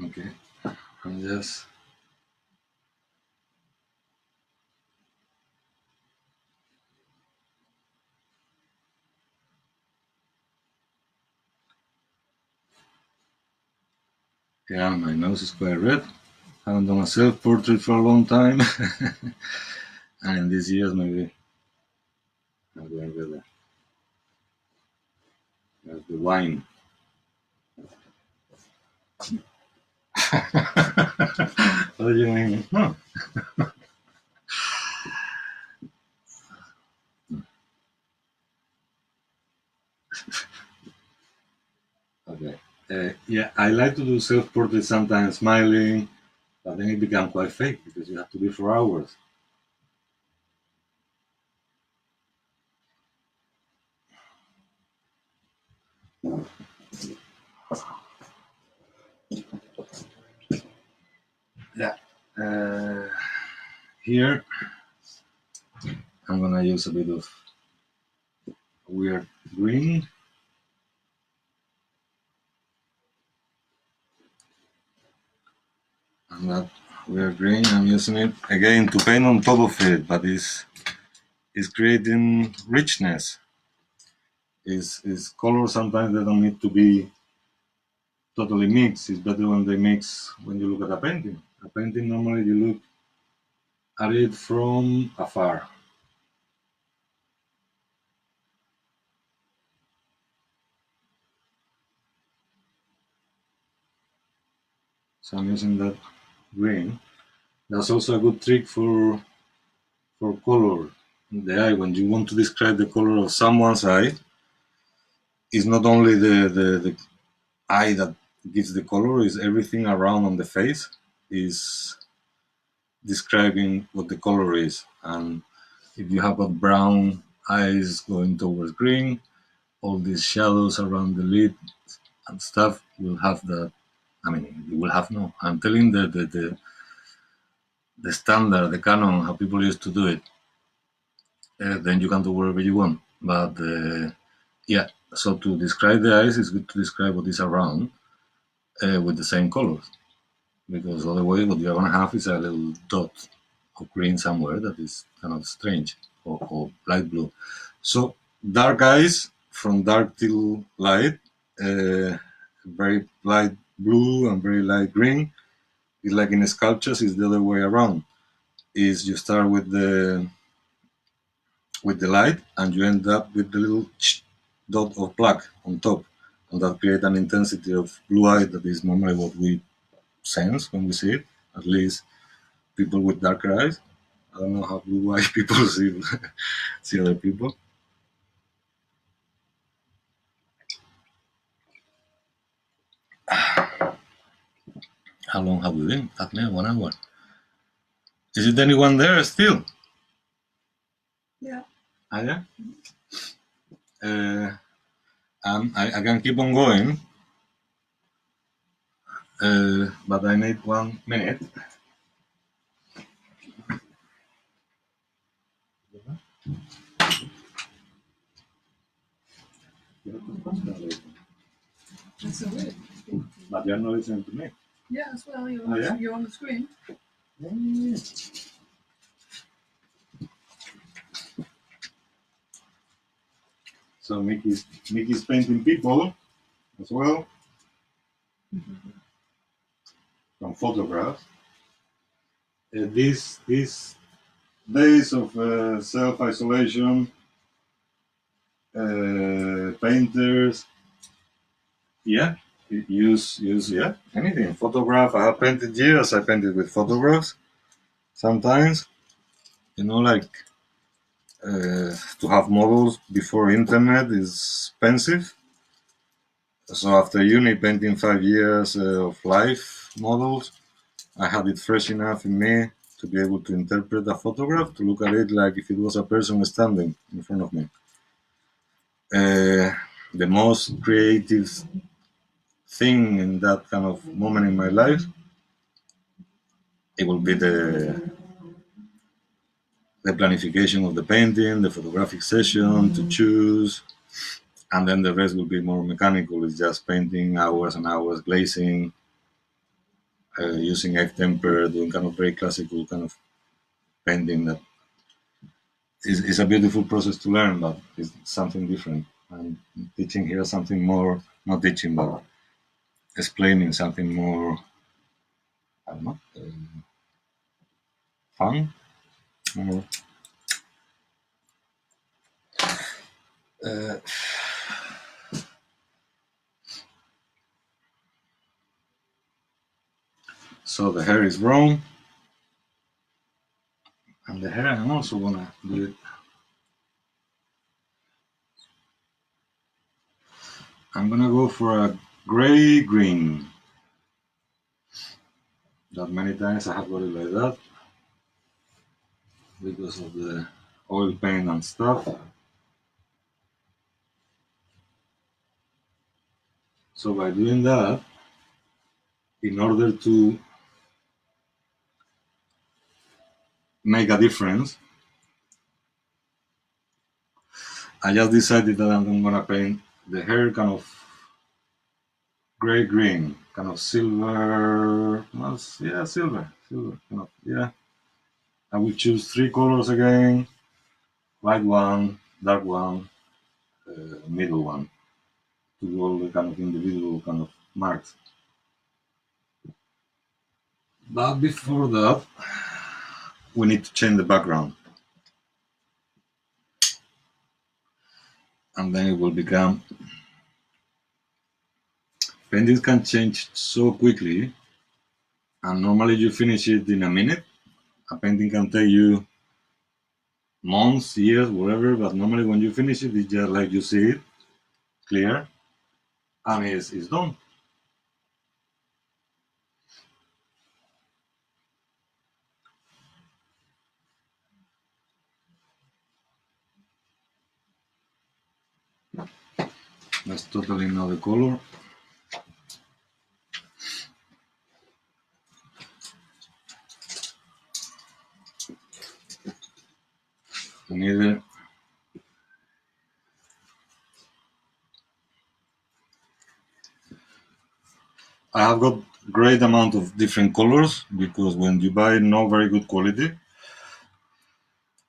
Okay, and just yeah, my nose is quite red. Haven't done a self-portrait for a long time, and in these years maybe I'm going to get the wine. What do you mean? Huh. Okay. Yeah, I like to do self-portrait sometimes smiling, but then it becomes quite fake because you have to be for hours. Yeah. Here, I'm gonna use a bit of weird green. And that weird green, I'm using it again to paint on top of it, but is creating richness. Is colors sometimes they don't need to be totally mixed. It's better when they mix when you look at a painting. A painting normally you look at it from afar. So I'm using that green. That's also a good trick for color in the eye. When you want to describe the color of someone's eye, it's not only the eye that gives the color, is everything around on the face is describing what the color is. And if you have a brown eyes going towards green, all these shadows around the lid and stuff will have that. I mean, you will have no. I'm telling the standard, the canon, how people used to do it. Then you can do whatever you want. But yeah, so to describe the eyes, it's good to describe what is around with the same colors, because otherwise, what you're gonna have is a little dot of green somewhere that is kind of strange, or light blue. So dark eyes from dark till light, very light blue and very light green. It's like in sculptures, it's the other way around. Is you start with the light and you end up with the little dot of black on top, and that creates an intensity of blue eye that is normally what we sense when we see it. At least people with darker eyes. I don't know how blue eye people see other people. How long have we been? At 1 hour. Is it anyone there still? Yeah. Ah, yeah? I can keep on going, but I need 1 minute. That's so weird. But you're not listening to me. Yeah, as well. Oh, yeah? You're on the screen. So Mickey's painting people as well from photographs. These days of self-isolation, painters, yeah, use yeah, anything. Photograph. I have painted years. I painted with photographs. Sometimes, like to have models before internet is expensive. So after uni, painting 5 years of life models, I had it fresh enough in me to be able to interpret a photograph, to look at it like if it was a person standing in front of me. The most creative thing in that kind of moment in my life, it will be the planification of the painting, the photographic session to choose, and then the rest will be more mechanical. It's just painting hours and hours, glazing, using egg temper, doing kind of very classical kind of painting that is a beautiful process to learn, but it's something different. I'm teaching here something more, not teaching, but explaining something more, I don't know, fun, more. Uh, so the hair is wrong, and the hair I'm also gonna do it. I'm gonna go for a gray green. That many times I have got it like that because of the oil paint and stuff. So by doing that, in order to make a difference, I just decided that I'm gonna paint the hair kind of gray green, kind of silver. Well, yeah, silver, kind of. Yeah, I will choose 3 colors again. light one, dark one, middle one, to do all the kind of individual kind of marks. But before that, we need to change the background. And then it will become... Paintings can change so quickly, and normally you finish it in a minute. A painting can take you months, years, whatever, but normally when you finish it, it's just like you see it, clear, and it's done. Let's totally know the color. Neither. I have got great amount of different colors, because when you buy no very good quality,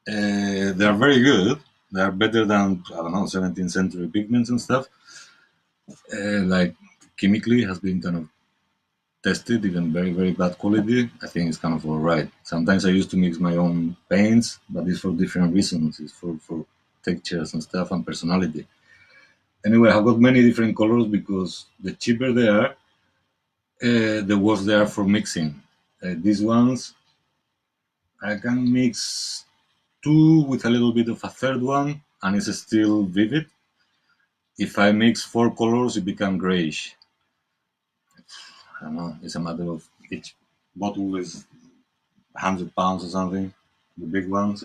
they are very good. They are better than, I don't know, 17th century pigments and stuff. Like chemically has been kind of tested, even very, very bad quality. I think it's kind of alright. Sometimes I used to mix my own paints, but it's for different reasons. It's for textures and stuff and personality. Anyway, I've got many different colors because the cheaper they are, the worse they are for mixing. These ones, I can mix two with a little bit of a third one, and it's still vivid. If I mix four colors, it becomes grayish. I don't know. It's a matter of each bottle is £100 or something, the big ones.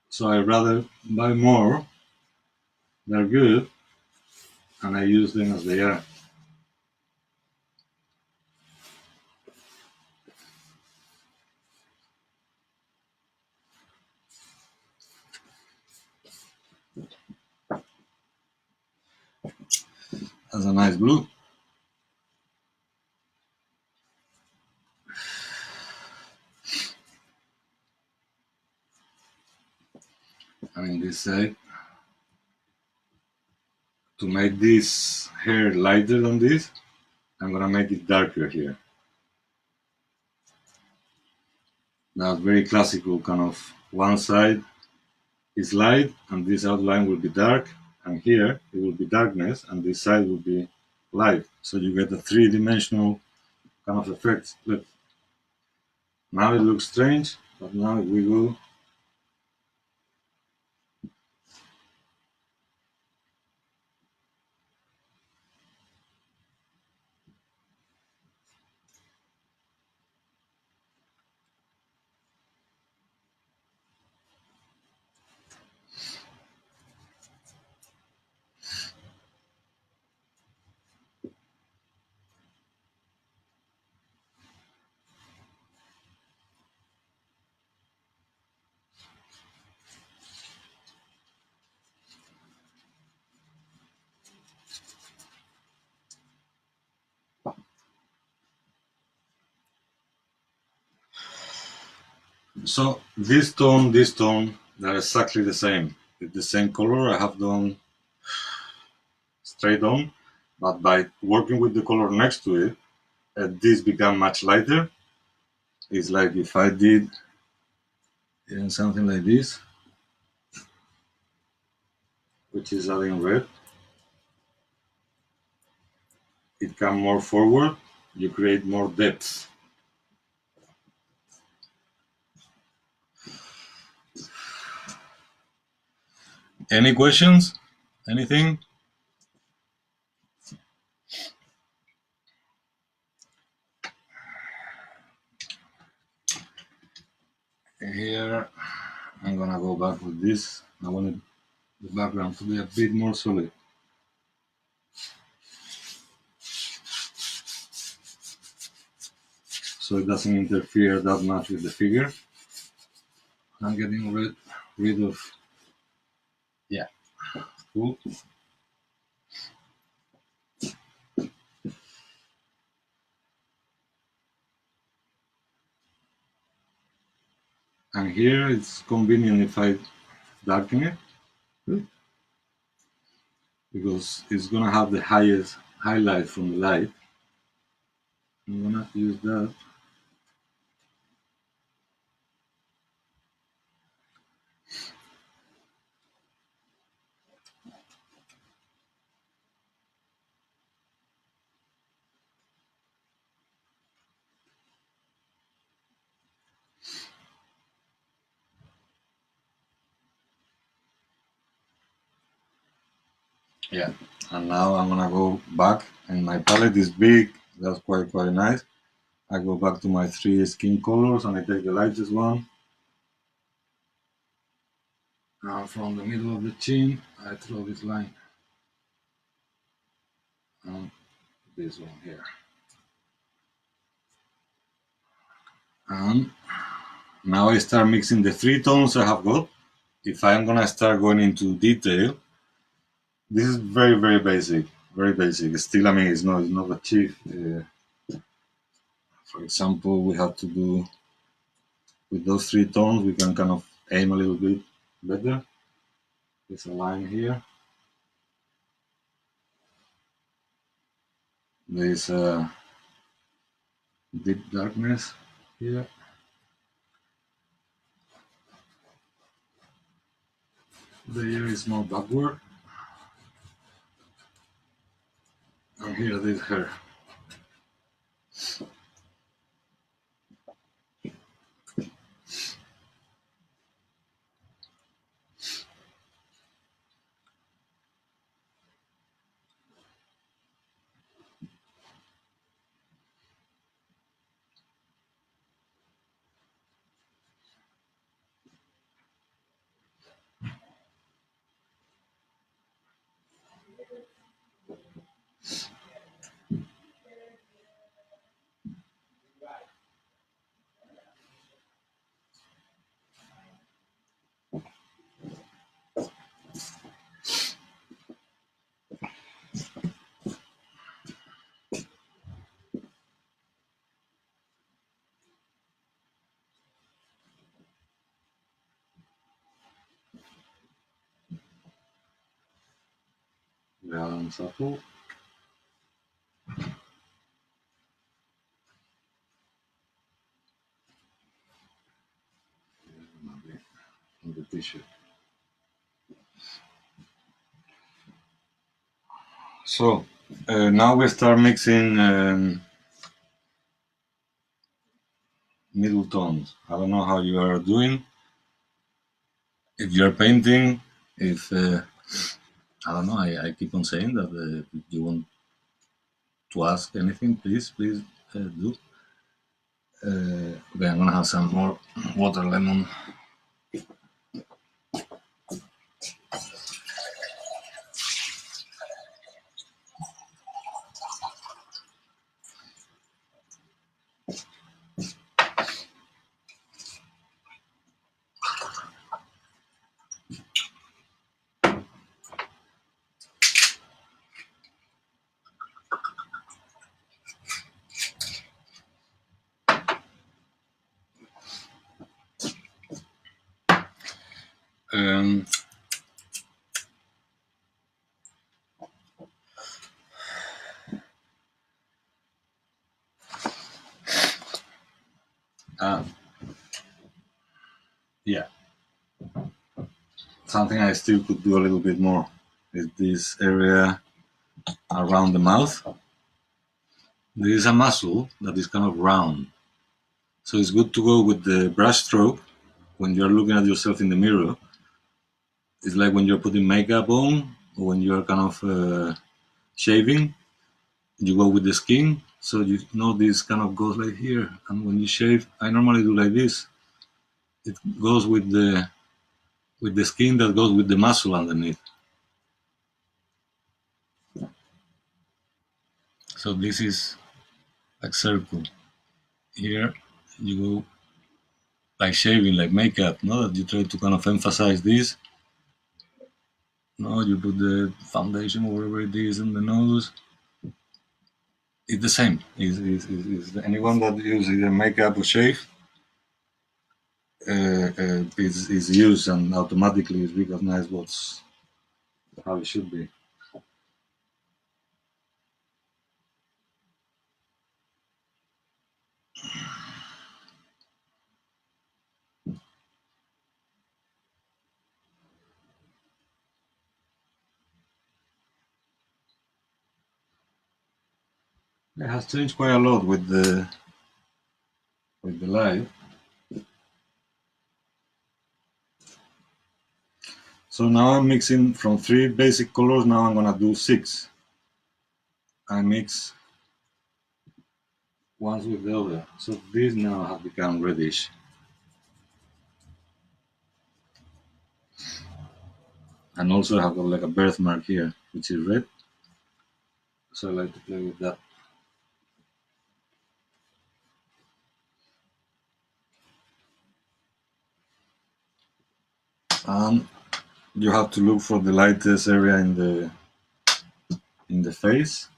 So I rather buy more. They're good, and I use them as they are. As a nice blue. And in this side, to make this hair lighter than this, I'm gonna make it darker here. That's very classical kind of. One side is light and this outline will be dark, and here it will be darkness and this side will be light. So you get a three-dimensional kind of effect. Look, now it looks strange, but now if we go, so this tone, they're exactly the same. It's the same color. I have done straight on, but by working with the color next to it, this become much lighter. It's like if I did something like this, which is adding red, it come more forward, you create more depth. Any questions? Anything? Here, I'm gonna go back with this. I wanted the background to be a bit more solid. So it doesn't interfere that much with the figure. I'm getting rid of, yeah, cool. And here it's convenient if I darken it. Good. Because it's gonna have the highest highlight from the light. I'm gonna use that. Yeah, and now I'm gonna go back, and my palette is big. That's quite nice. I go back to my 3 skin colors, and I take the lightest one. Now from the middle of the chin, I throw this line, and this one here. And now I start mixing the 3 tones I have got. If I'm gonna start going into detail, this is very basic, very basic. Still, I mean, it's not achieved. For example, we have to do with those 3 tones. We can kind of aim a little bit better. There's a line here. There's a deep darkness here. The ear is more backward. And here this hair. Vean satu. On the t-shirt. So now we start mixing middle tones. I don't know how you are doing. If you're painting, if I don't know, I keep on saying that if you want to ask anything, please do. Okay, I'm gonna have some more water lemon. Um, yeah, something I still could do a little bit more is this area around the mouth. There is a muscle that is kind of round, so it's good to go with the brush stroke when you're looking at yourself in the mirror. It's like when you're putting makeup on, or when you're kind of shaving, you go with the skin, so you know this kind of goes like here. And when you shave, I normally do like this. It goes with the skin that goes with the muscle underneath. So this is like circle. Here you go like shaving, like makeup. No, that you try to kind of emphasize this. No, you put the foundation wherever it is in the nose. It's the same. Is anyone that uses either makeup or shave is used and automatically recognize what's how it should be. It has changed quite a lot with the light. So now I'm mixing from 3 basic colors. Now I'm gonna do 6. I mix one with the other. So these now have become reddish. And also I have got like a birthmark here, which is red. So I like to play with that. And you have to look for the lightest area in the face,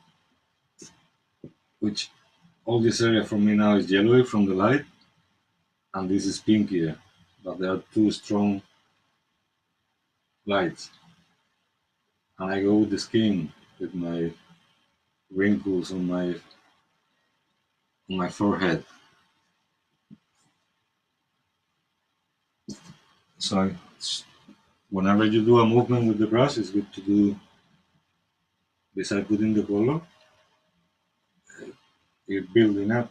which all this area for me now is yellowy from the light, and this is pinkier, but there are 2 strong lights. And I go with the skin, with my wrinkles on my forehead. So whenever you do a movement with the brush, it's good to do, besides putting the color, you're building up.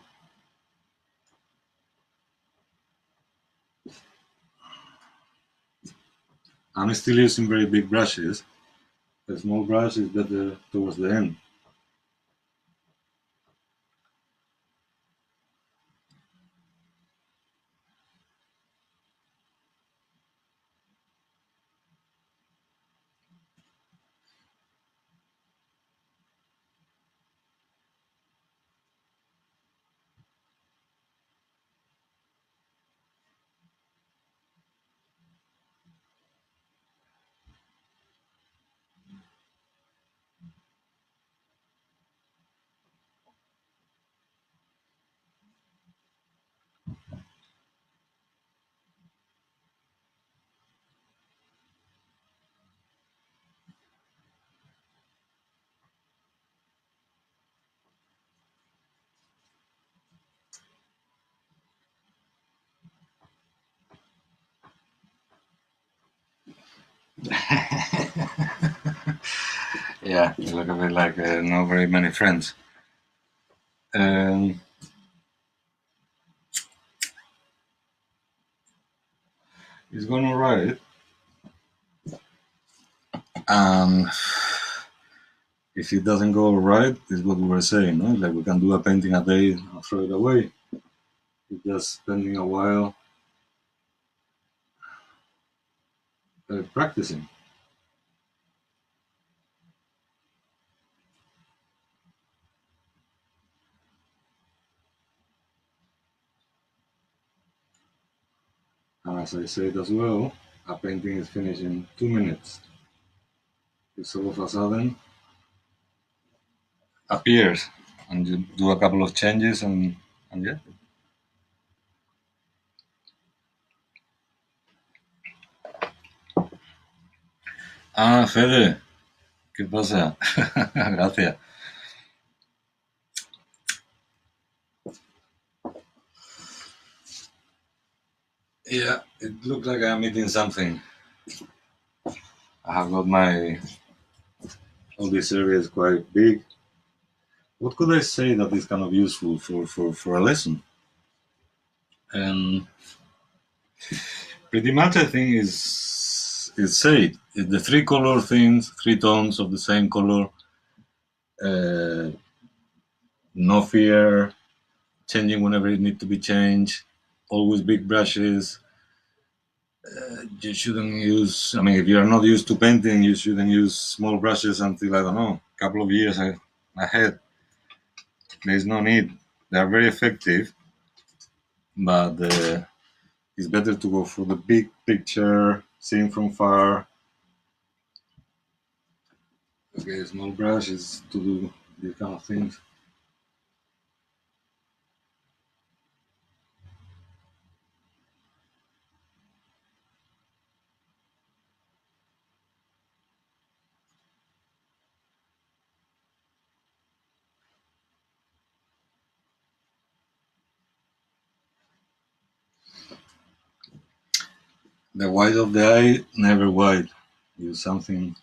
I'm still using very big brushes. A small brush is better towards the end. Yeah, you look a bit like not very many friends. It's going alright. If it doesn't go right, is what we were saying, no? Like we can do a painting a day and throw it away. It's just spending a while practicing. And as I said as well, a painting is finished in 2 minutes. It's all of a sudden appears, and you do a couple of changes, and yeah. Ah, Fede, ¿qué pasa? Gracias. Yeah, it looks like I'm eating something. I have got all this area is quite big. What could I say that is kind of useful for a lesson? And pretty much I think is said. The 3 color things, 3 tones of the same color, no fear, changing whenever it needs to be changed, always big brushes. You shouldn't use, I mean, if you're not used to painting, you shouldn't use small brushes until, I don't know, a couple of years ahead. There's no need. They're very effective, but it's better to go for the big picture, seeing from far. Okay, small brush is to do these kind of things. The white of the eye, never white. Use something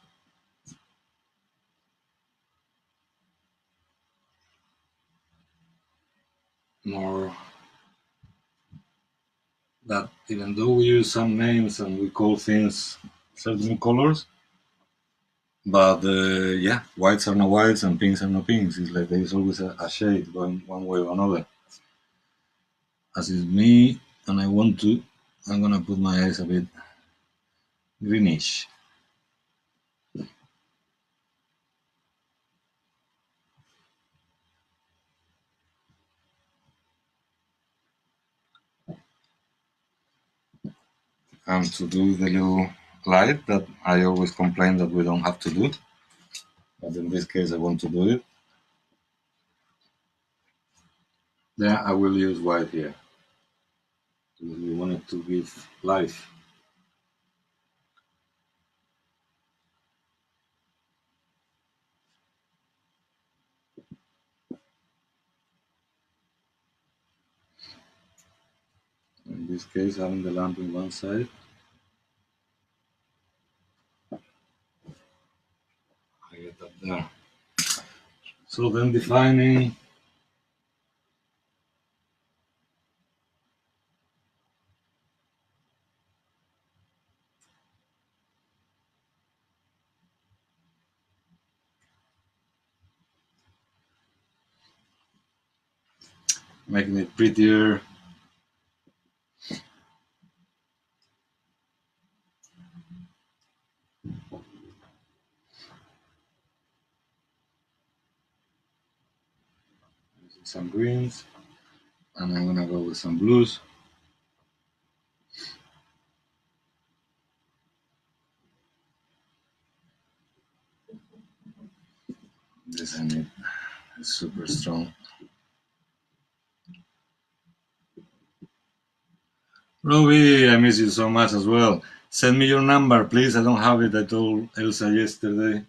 more, that even though we use some names and we call things certain colors, but yeah, whites are no whites and pinks are no pinks. It's like there is always a shade going one way or another. As is me, and I'm gonna put my eyes a bit greenish. And to do the little light that I always complain that we don't have to do, but in this case I want to do it. Then I will use white here, because we wanted to give life. In this case, having the lamp on one side, I get that there. So then defining making it prettier. Using some greens, and I'm gonna go with some blues. This I need is super strong. Robbie, I miss you so much as well. Send me your number, please. I don't have it. I told Elsa yesterday.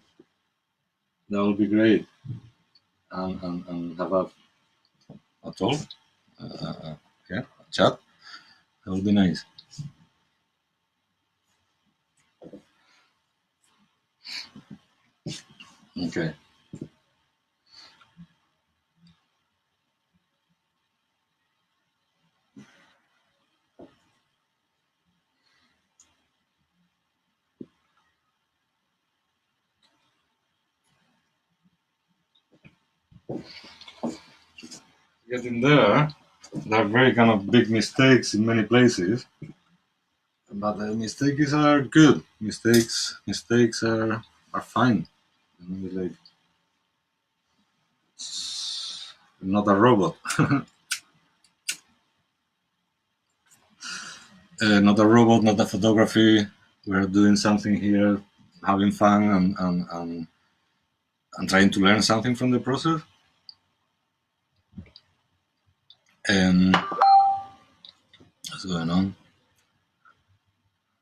That would be great. And have a talk, yeah, a chat. That would be nice. Okay. Getting there. There are very kind of big mistakes in many places, but the mistakes are good. Mistakes are fine. Like, not a robot. Not a robot, not a photography. We're doing something here, having fun and trying to learn something from the process. And what's going on?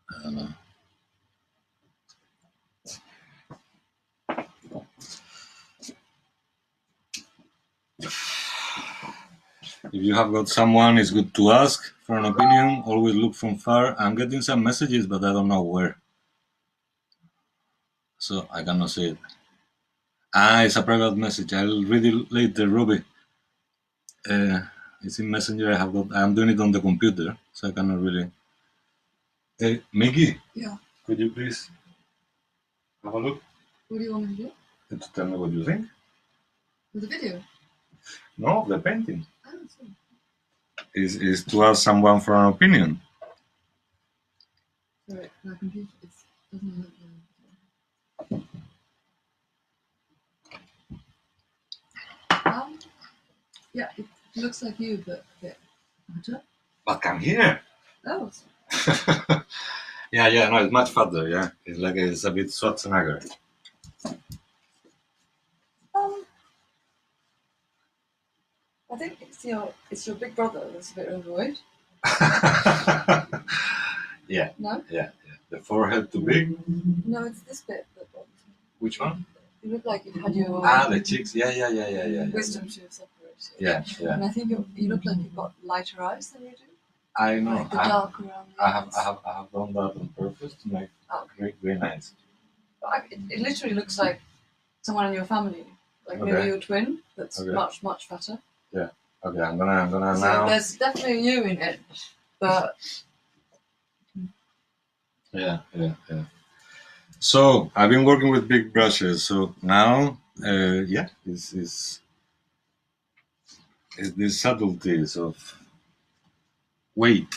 I don't know. If you have got someone, it's good to ask for an opinion. Always look from far. I'm getting some messages, but I don't know where. So I cannot see it. It's a private message. I'll read it later, Ruby. It's in Messenger. I'm doing it on the computer, so I cannot really. Hey, Mickey. Yeah. Could you please have a look? What do you want me to do? To tell me what you think. With the video? No, the painting. Oh, sorry. Is to ask someone for an opinion. Sorry, my computer doesn't look very. Yeah, it looks like you, but a bit fatter. But come here. Oh, Yeah, no, it's much fatter. Yeah, it's a bit Schwarzenegger. I think it's your big brother that's a bit overweight. Yeah. No? Yeah. The forehead too big. No, it's this bit that bothers me. Which one? You look like you've had your the cheeks. Yeah. wisdom tooth separated. Yeah. And I think you look like you've got lighter eyes than you do. I know. Like the dark around the eyes. I have done that on purpose to make very nice. But it literally looks like someone in your family, like maybe Okay. your twin, that's Okay. much fatter. Okay, I'm gonna So now. there's definitely you in it, but Yeah. So I've been working with big brushes. So now, is these subtleties of weight.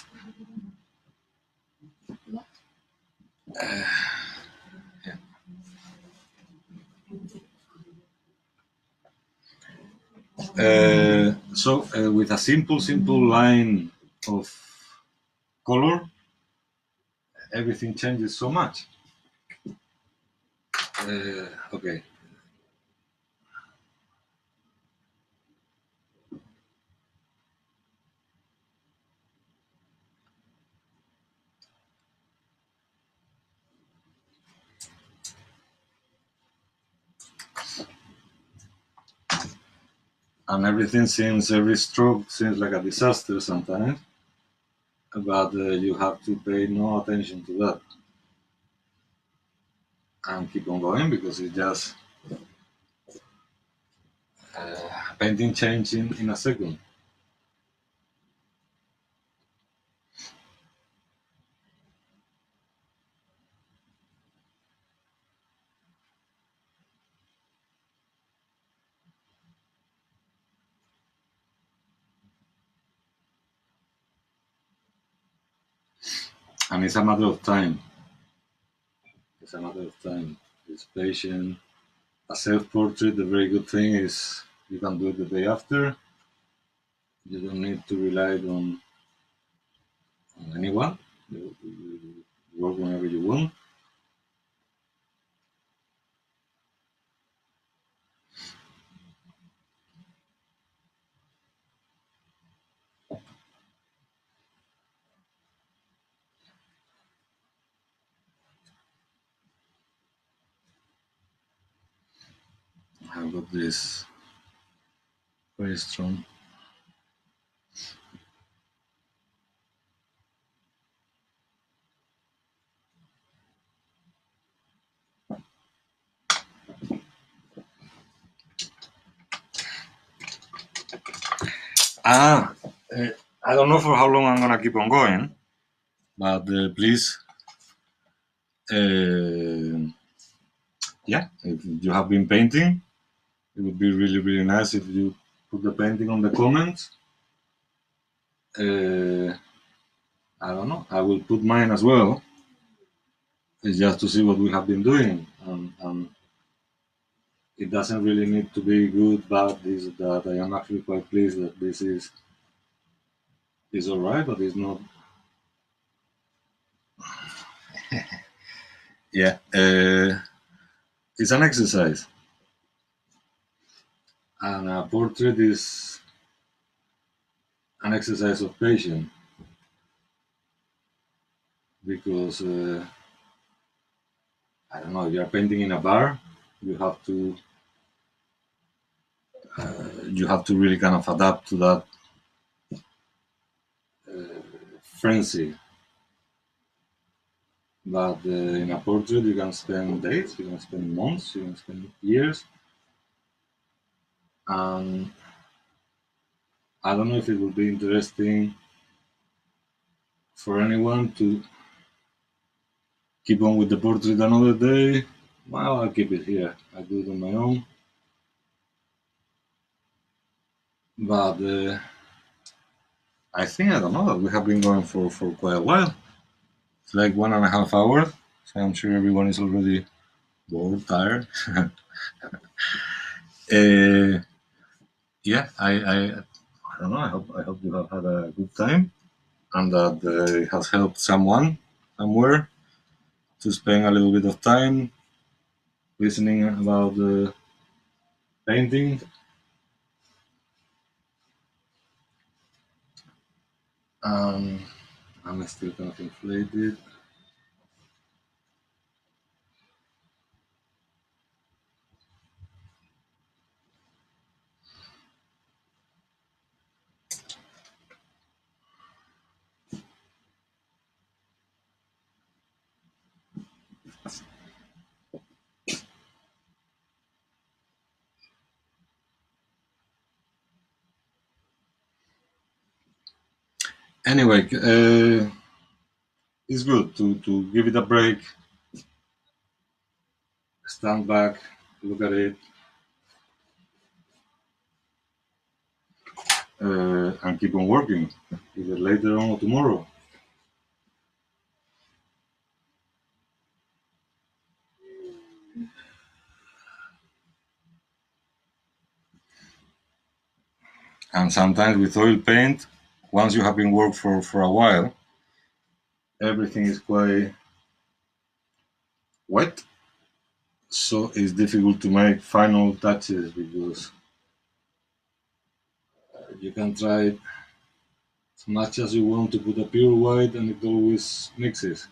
With a simple line of color, everything changes so much. Okay. And every stroke seems like a disaster sometimes, but you have to pay no attention to that and keep on going because it's just painting change in a second. And it's a matter of time. It's a matter of time. It's patient. A self-portrait, the very good thing is you can do it the day after. You don't need to rely on anyone. You work whenever you want. I've got this very strong. Ah, I don't know for how long I'm gonna keep on going, but please, if you have been painting, it would be really nice if you put the painting on the comments. I don't know. I will put mine as well. It's just to see what we have been doing, and it doesn't really need to be good, bad, this, that. I am actually quite pleased that this is all right, but it's not. Yeah, it's an exercise, and a portrait is an exercise of patience because I don't know. If you're painting in a bar, you have to really kind of adapt to that frenzy. But in a portrait, you can spend days, you can spend months, you can spend years, and I don't know if it would be interesting for anyone to keep on with the portrait another day. Well, I'll keep it here. I do it on my own. But I think I don't know that we have been going for quite a while. It's like 1.5 hours. So I'm sure everyone is already bored, tired. uh, yeah, I don't know. I hope you have had a good time and that it has helped someone somewhere to spend a little bit of time listening about painting. Um, I'm still kind of inflated. Anyway, it's good to give it a break, stand back, look at it, and keep on working, either later on or tomorrow. And sometimes with oil paint, once you have been working for a while, everything is quite wet, so it's difficult to make final touches because you can try as much as you want to put a pure white and it always mixes.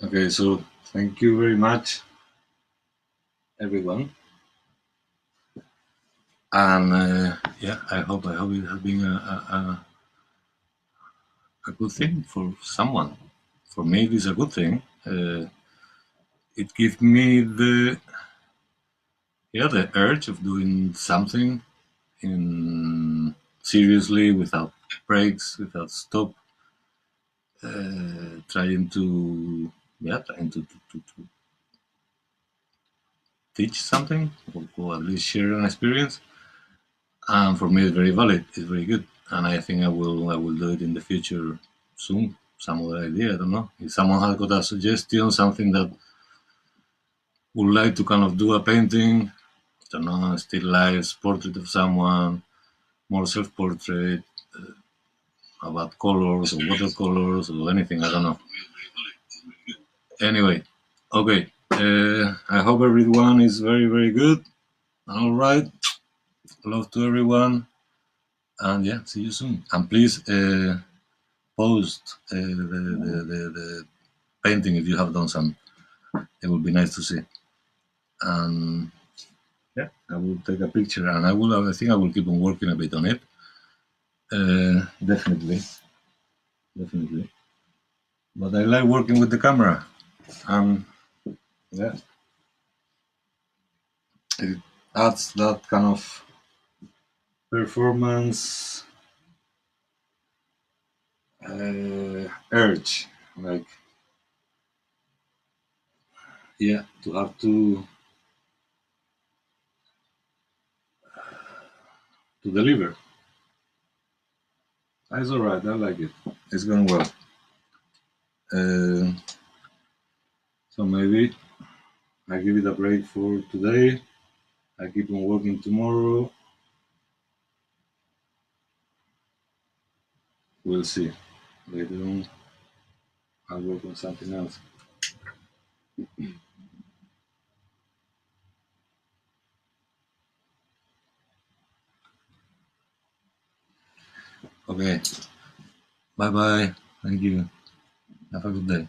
Okay, so thank you very much, everyone. And yeah, I hope it has been a good thing for someone. For me, it is a good thing. It gives me the urge of doing something in seriously without breaks, without stop, trying to teach something or at least share an experience. And for me, it's very valid. It's very good, and I think I will do it in the future soon. Some other idea, I don't know. If someone has got a suggestion, something that would like to kind of do a painting, I don't know, still life, portrait of someone, more self-portrait, about colors or watercolors or anything, I don't know. Anyway, okay. I hope everyone is very, very good. All right. Love to everyone. And yeah, see you soon. And please post the painting if you have done some. It would be nice to see. And yeah, I will take a picture and I think I will keep on working a bit on it. Definitely. Definitely. But I like working with the camera. Yeah, it adds that kind of performance urge, like yeah, to have to deliver. It's all right. I like it. It's going well. Uh, so maybe I give it a break for today. I keep on working tomorrow. We'll see. Later on, I'll work on something else. Okay. Bye bye. Thank you. Have a good day.